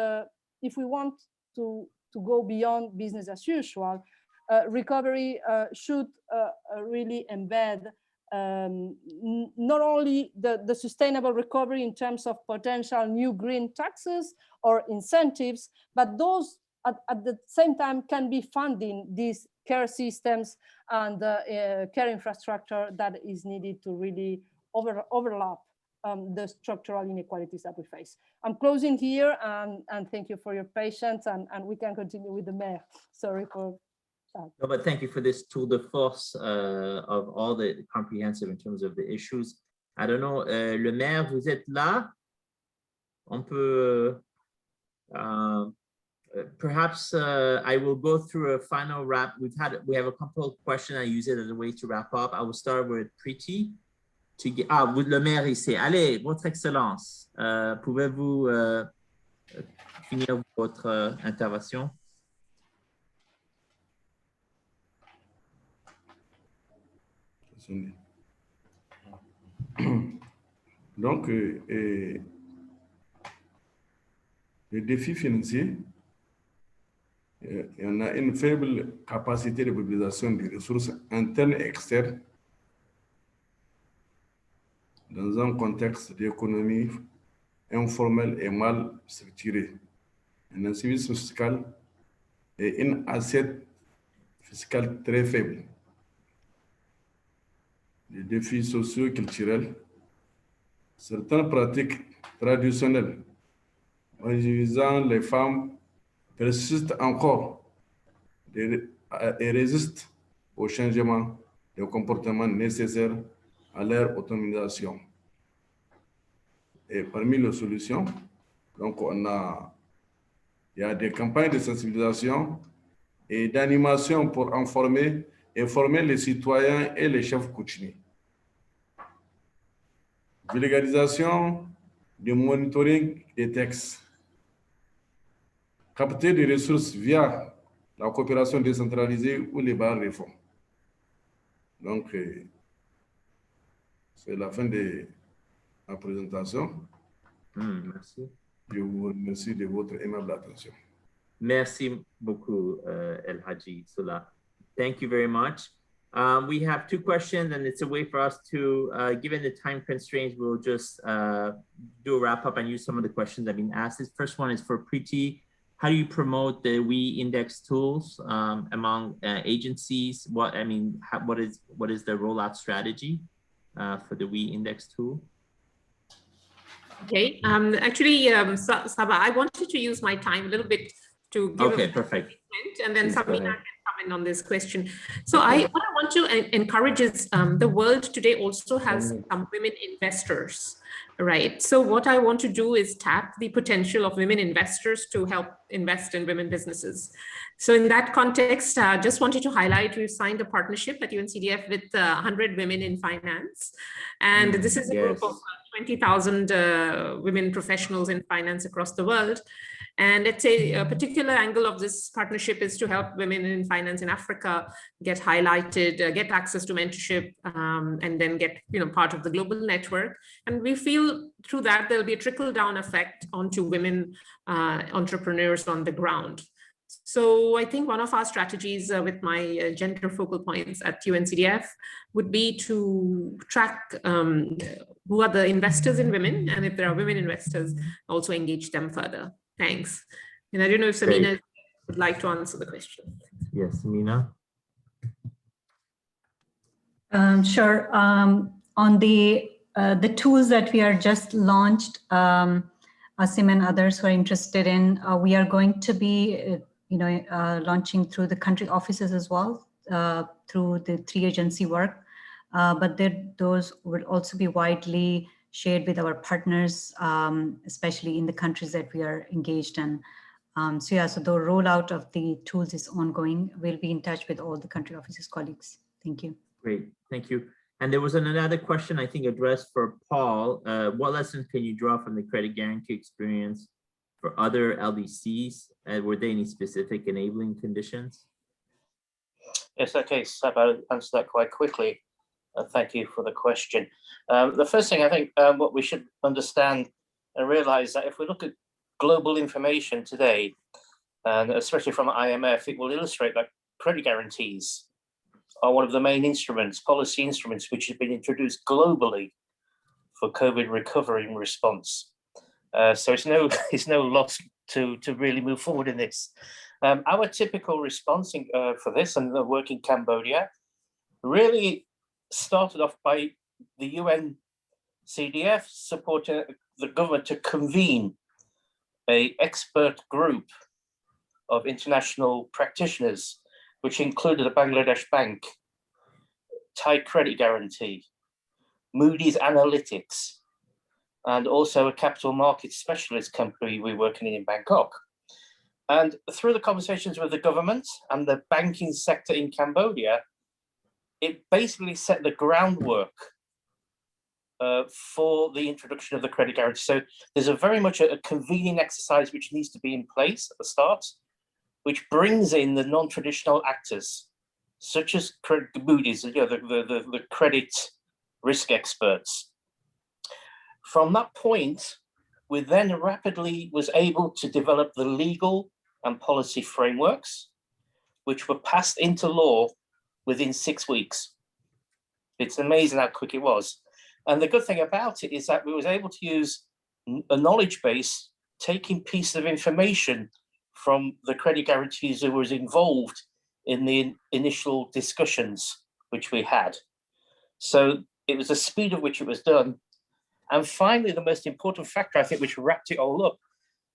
if we want to go beyond business as usual, recovery should really embed not only the sustainable recovery in terms of potential new green taxes or incentives, but those at the same time can be funding these care systems and care infrastructure that is needed to really overlap the structural inequalities that we face. I'm closing here and thank you for your patience, and we can continue with the mayor. Sorry for that. No, but thank you for this tour de force of all the comprehensive in terms of the issues. I don't know, le maire, vous êtes là? On peut, perhaps I will go through a final wrap. We have a couple of questions. I use it as a way to wrap up. I will start with Preeti. Vous, le maire ici. Allez, votre excellence, pouvez-vous finir votre intervention? Donc, les défis financiers, il y en a une faible capacité de mobilisation des ressources internes et externes dans un contexte d'économie informelle et mal structurée, un incivisme fiscal et une assiette fiscale très faible. Les défis sociaux et culturels, certaines pratiques traditionnelles visant les femmes persistent encore et résistent au changement de comportement nécessaire à leur autonomisation. Et parmi les solutions, donc il y a des campagnes de sensibilisation et d'animation pour informer et former les citoyens et les chefs coutumiers. Vulgarisation du monitoring des textes. Capter des ressources via la coopération décentralisée ou les barres de fonds. Donc, c'est la fin de ma présentation. Merci. Je vous remercie de votre aimable attention. Merci beaucoup, El Hadji Sula. Thank you very much. We have two questions, and it's a way for us to, given the time constraints, we'll just do a wrap up and use some of the questions that have been asked. This first one is for Preeti. How do you promote the WE index tools among agencies? What is the rollout strategy for the WE index tool? Okay, actually, Saba, I wanted to use my time a little bit to give okay, perfect. And then Samina can comment on this question. So what I want to encourage is the world today also has some women investors, right? So what I want to do is tap the potential of women investors to help invest in women businesses. So in that context, just wanted to highlight, we've signed a partnership at UNCDF with 100 Women in Finance. And this is a group of 20,000 women professionals in finance across the world. And let's say a particular angle of this partnership is to help women in finance in Africa get highlighted, get access to mentorship, and then get part of the global network. And we feel through that there'll be a trickle-down effect onto women entrepreneurs on the ground. So I think one of our strategies with my gender focal points at UNCDF would be to track who are the investors in women, and if there are women investors, also engage them further. Thanks. And I don't know if Samina would like to answer the question. Yes, Samina. Sure. On the tools that we are just launched, Asim and others who are interested in, we are going to be launching through the country offices as well, through the 3 agency work. but those will also be widely shared with our partners, especially in the countries that we are engaged in. So yeah, so the rollout of the tools is ongoing. We'll be in touch with all the country offices colleagues. Thank you. Great, thank you. And there was another question I think addressed for Paul. What lessons can you draw from the credit guarantee experience for other LDCs? Were there any specific enabling conditions? Yes, okay, so I'll answer that quite quickly. Thank you for the question. The first thing I think what we should understand and realize that if we look at global information today, and especially from IMF, it will illustrate that credit guarantees are one of the main instruments, policy instruments, which have been introduced globally for COVID recovery and response. So it's no loss to really move forward in this. Our typical response for this and the work in Cambodia really started off by the Uncdf supporting the government to convene an expert group of international practitioners, which included a Bangladesh bank, Thai credit guarantee, Moody's Analytics, and also a capital markets specialist company we're working in Bangkok. And through the conversations with the government and the banking sector in Cambodia, it basically set the groundwork for the introduction of the credit guarantee. So there's very much a convening exercise which needs to be in place at the start, which brings in the non-traditional actors, such as Moody's, the credit risk experts. From that point, we then rapidly was able to develop the legal and policy frameworks, which were passed into law within 6 weeks. It's amazing how quick it was. And the good thing about it is that we was able to use a knowledge base, taking pieces of information from the credit guarantees who was involved in the initial discussions which we had. So it was the speed at which it was done. And finally, the most important factor, I think, which wrapped it all up,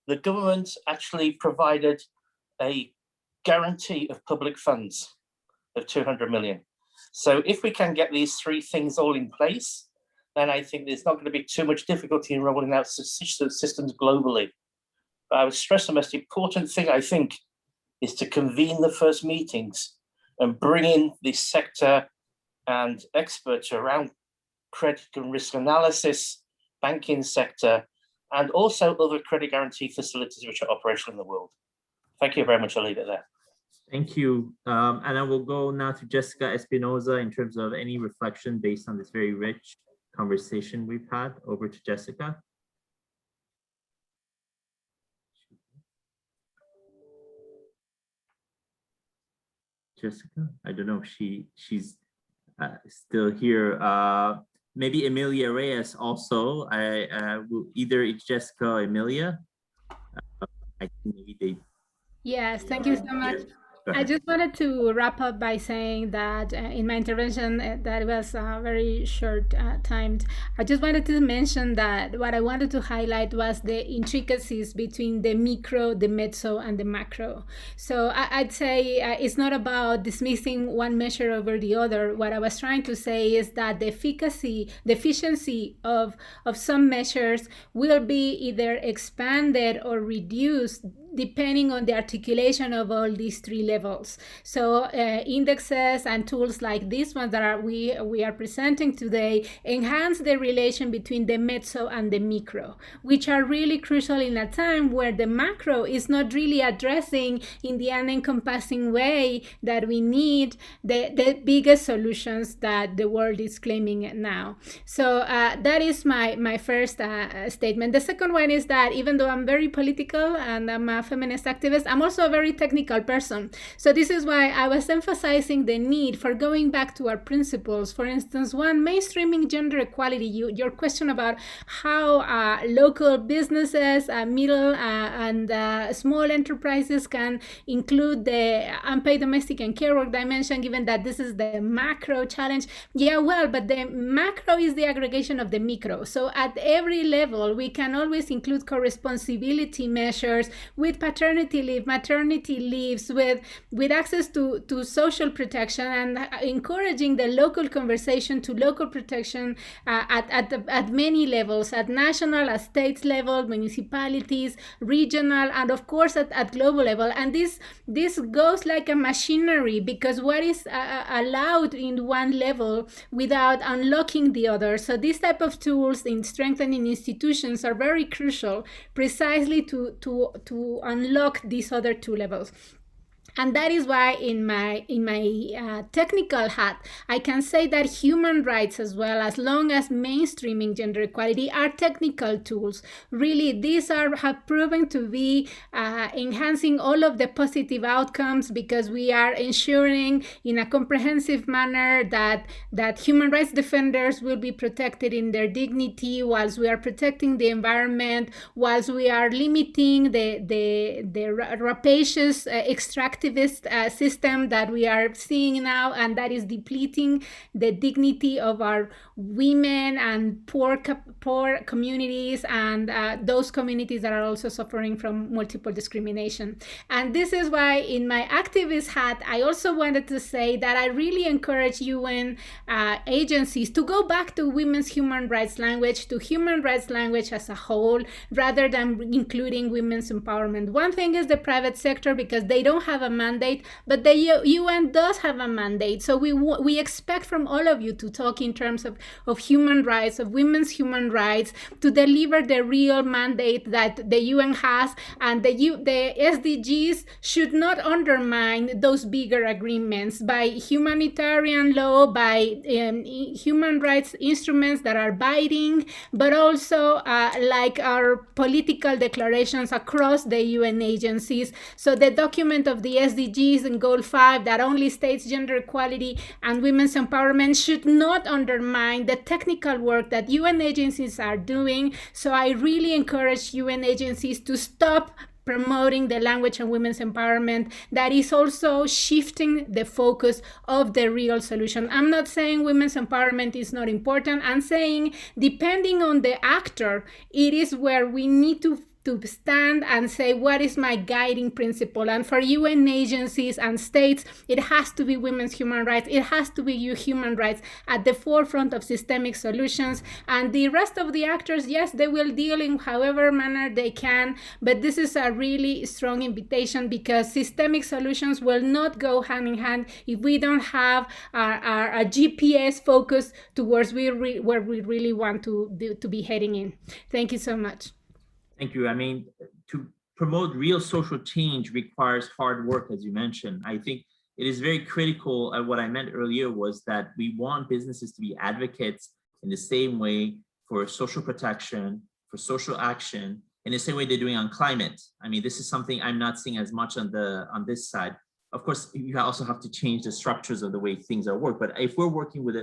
the government actually provided a guarantee of public funds of 200 million. So if we can get these three things all in place, then I think there's not going to be too much difficulty in rolling out systems globally. But I would stress the most important thing, I think, is to convene the first meetings and bring in the sector and experts around credit and risk analysis, banking sector, and also other credit guarantee facilities which are operational in the world. Thank you very much. I'll leave it there. Thank you. And I will go now to Jessica Espinoza in terms of any reflection based on this very rich conversation we've had. Over to Jessica. Jessica, I don't know if she's still here. Maybe Emilia Reyes also. I will either Jessica or Emilia. I think maybe they. Yes, thank you so much. I just wanted to wrap up by saying that in my intervention that was very short timed, I just wanted to mention that what I wanted to highlight was the intricacies between the micro, the mezzo, and the macro. So I'd say it's not about dismissing one measure over the other. What I was trying to say is that the efficiency of some measures will be either expanded or reduced depending on the articulation of all these three levels. So indexes and tools like these ones that we are presenting today enhance the relation between the mezzo and the micro, which are really crucial in a time where the macro is not really addressing in the encompassing way that we need the biggest solutions that the world is claiming now. So that is my first statement. The second one is that even though I'm very political and I'm a feminist activist, I'm also a very technical person. So this is why I was emphasizing the need for going back to our principles. For instance, one, mainstreaming gender equality. Your question about how local businesses, middle and small enterprises can include the unpaid domestic and care work dimension, given that this is the macro challenge. Yeah, well, but the macro is the aggregation of the micro. So at every level, we can always include corresponsibility measures with with paternity leave, maternity leaves, with access to social protection, and encouraging the local conversation to local protection at many levels, at national, at state level, municipalities, regional, and of course at global level. And this goes like a machinery, because what is allowed in one level without unlocking the other. So these type of tools in strengthening institutions are very crucial, precisely to unlock these other two levels. And that is why in my technical hat, I can say that human rights, as well, as long as mainstreaming gender equality, are technical tools. Really, these have proven to be enhancing all of the positive outcomes, because we are ensuring in a comprehensive manner that human rights defenders will be protected in their dignity, whilst we are protecting the environment, whilst we are limiting the rapacious extractivist system that we are seeing now, and that is depleting the dignity of our women and poor communities, and those communities that are also suffering from multiple discrimination. And this is why in my activist hat, I also wanted to say that I really encourage UN agencies to go back to women's human rights language, to human rights language as a whole, rather than including women's empowerment. One thing is the private sector, because they don't have a mandate, but the UN does have a mandate. So we expect from all of you to talk in terms of human rights, of women's human rights, to deliver the real mandate that the UN has. And the SDGs should not undermine those bigger agreements by humanitarian law, by human rights instruments that are binding, but also like our political declarations across the UN agencies. So the document of the SDGs in Goal 5 that only states gender equality and women's empowerment should not undermine the technical work that UN agencies are doing. So I really encourage UN agencies to stop promoting the language on women's empowerment that is also shifting the focus of the real solution. I'm not saying women's empowerment is not important. I'm saying, depending on the actor, it is where we need to stand and say, what is my guiding principle? And for UN agencies and states, it has to be women's human rights. It has to be human rights at the forefront of systemic solutions. And the rest of the actors, yes, they will deal in however manner they can, but this is a really strong invitation, because systemic solutions will not go hand in hand if we don't have a GPS focus towards where we really want to be heading in. Thank you so much. Thank you. I mean, to promote real social change requires hard work, as you mentioned. I think it is very critical. What I meant earlier was that we want businesses to be advocates in the same way for social protection, for social action, in the same way they're doing on climate. I mean, this is something I'm not seeing as much on this side. Of course, you also have to change the structures of the way things are worked. But if we're working with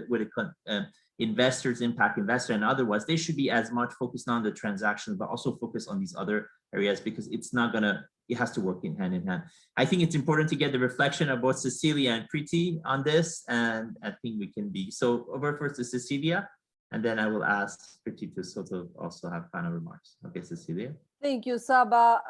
investors, impact investor, and otherwise, they should be as much focused on the transactions, but also focus on these other areas, because it's not gonna, it has to work in hand. I think it's important to get the reflection of both Cecilia and Preeti on this, and I think we can be. So over first to Cecilia, and then I will ask Preeti to sort of also have final remarks. Okay, Cecilia. Thank you, Saba.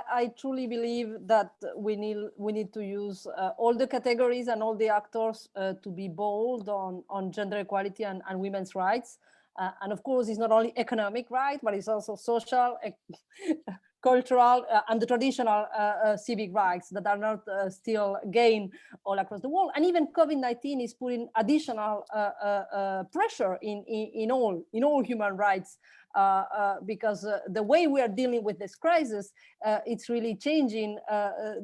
I truly believe that we need to use all the categories and all the actors to be bold on gender equality and women's rights. And of course, it's not only economic right, but it's also social, cultural, and the traditional civic rights that are not still gained all across the world. And even COVID-19 is putting additional pressure in all human rights. Because the way we are dealing with this crisis, it's really changing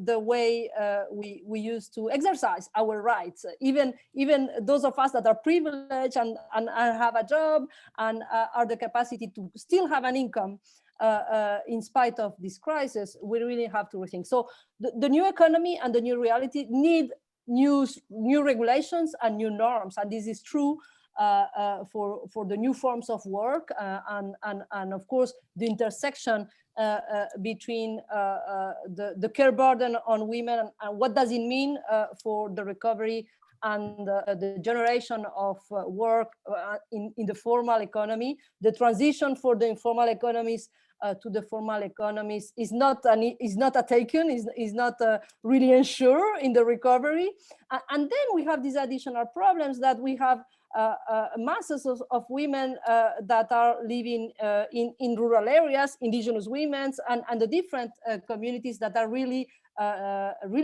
the way we used to exercise our rights. Even those of us that are privileged and have a job and are the capacity to still have an income in spite of this crisis, we really have to rethink. So the new economy and the new reality need new regulations and new norms, and this is true for the new forms of work and of course the intersection between the care burden on women and what does it mean for the recovery and the generation of work in the formal economy, the transition for the informal economies to the formal economies is not a taken, is not really ensured in the recovery. And then we have these additional problems that we have masses of women that are living in rural areas, indigenous women, and the different communities that are really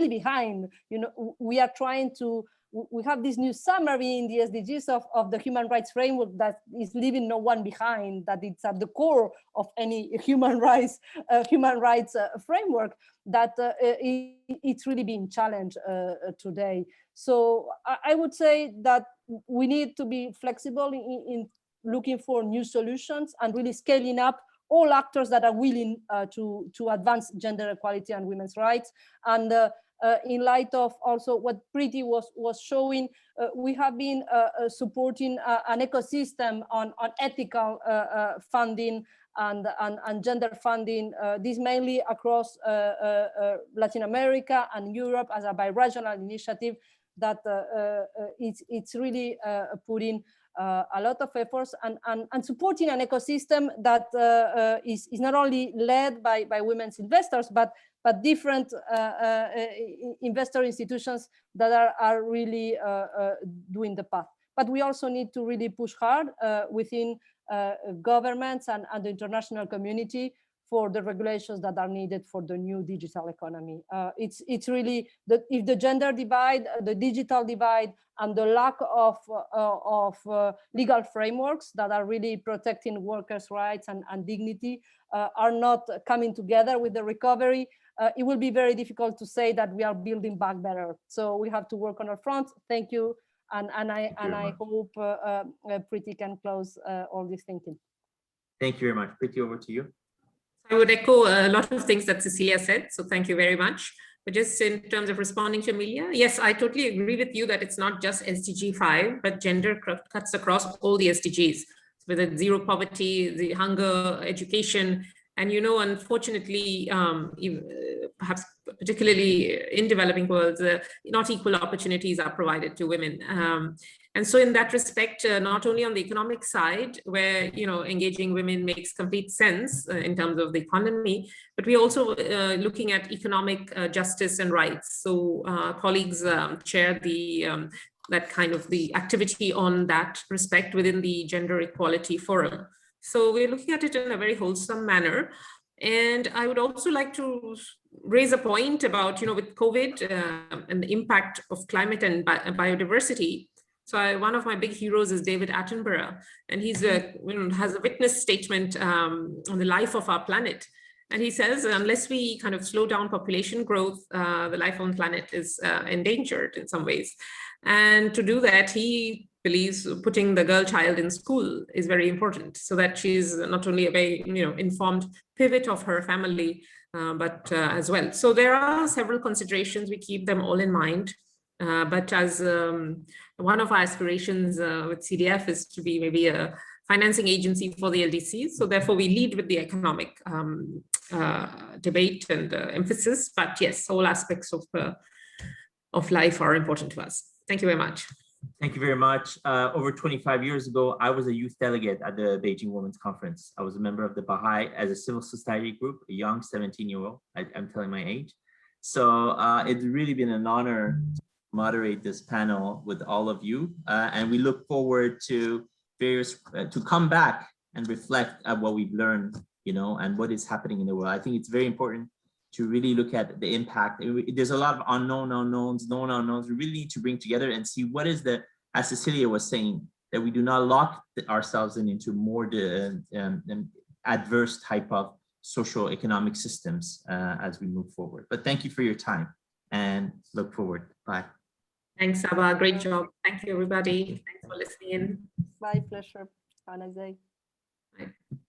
behind. You know, we are trying to. We have this new summary in the SDGs of the human rights framework that is leaving no one behind, that it's at the core of any human rights framework, that it's really being challenged today. So I would say that we need to be flexible in looking for new solutions and really scaling up all actors that are willing to advance gender equality and women's rights. And in light of also what Preeti was showing, we have been supporting an ecosystem on ethical funding and gender funding, this mainly across Latin America and Europe as a bi-regional initiative that it's really putting a lot of efforts and supporting an ecosystem that is not only led by women's investors, but different investor institutions that are really doing the path. But we also need to really push hard within governments and the international community for the regulations that are needed for the new digital economy. It's really if the gender divide, the digital divide, and the lack of legal frameworks that are really protecting workers' rights and dignity are not coming together with the recovery, it will be very difficult to say that we are building back better. So we have to work on our front. Thank you. And I hope Preeti can close all this thinking. Thank you very much. Preeti, over to you. I would echo a lot of things that Cecilia said, so thank you very much. But just in terms of responding to Amelia, yes, I totally agree with you that it's not just SDG 5, but gender cuts across all the SDGs, whether it's zero poverty, the hunger, education, and unfortunately, perhaps particularly in developing worlds, not equal opportunities are provided to women. And so in that respect, not only on the economic side, where engaging women makes complete sense in terms of the economy, but we're also looking at economic justice and rights. So colleagues chair that kind of the activity on that respect within the Gender Equality Forum. So we're looking at it in a very wholesome manner. And I would also like to raise a point about, with COVID and the impact of climate and biodiversity. So one of my big heroes is David Attenborough, and he's has a witness statement on the life of our planet. And he says, unless we kind of slow down population growth, the life on the planet is endangered in some ways. And to do that, he believes putting the girl child in school is very important, so that she's not only a very informed pivot of her family, but as well. So there are several considerations. We keep them all in mind. But as one of our aspirations with CDF is to be maybe a financing agency for the LDCs. So therefore we lead with the economic debate and emphasis. But yes, all aspects of life are important to us. Thank you very much. Thank you very much. Over 25 years ago, I was a youth delegate at the Beijing Women's Conference. I was a member of the Baha'i as a civil society group, a young 17-year-old. I'm telling my age. So it's really been an honor to moderate this panel with all of you. And we look forward to to come back and reflect at what we've learned, and what is happening in the world. I think it's very important to really look at the impact. There's a lot of known unknowns. We really need to bring together and see what is as Cecilia was saying, that we do not lock ourselves into more adverse type of social economic systems as we move forward. But thank you for your time and look forward. Bye. Thanks, Sabah. Great job. Thank you, everybody. Thanks for listening in. My pleasure. Have a nice day. Bye.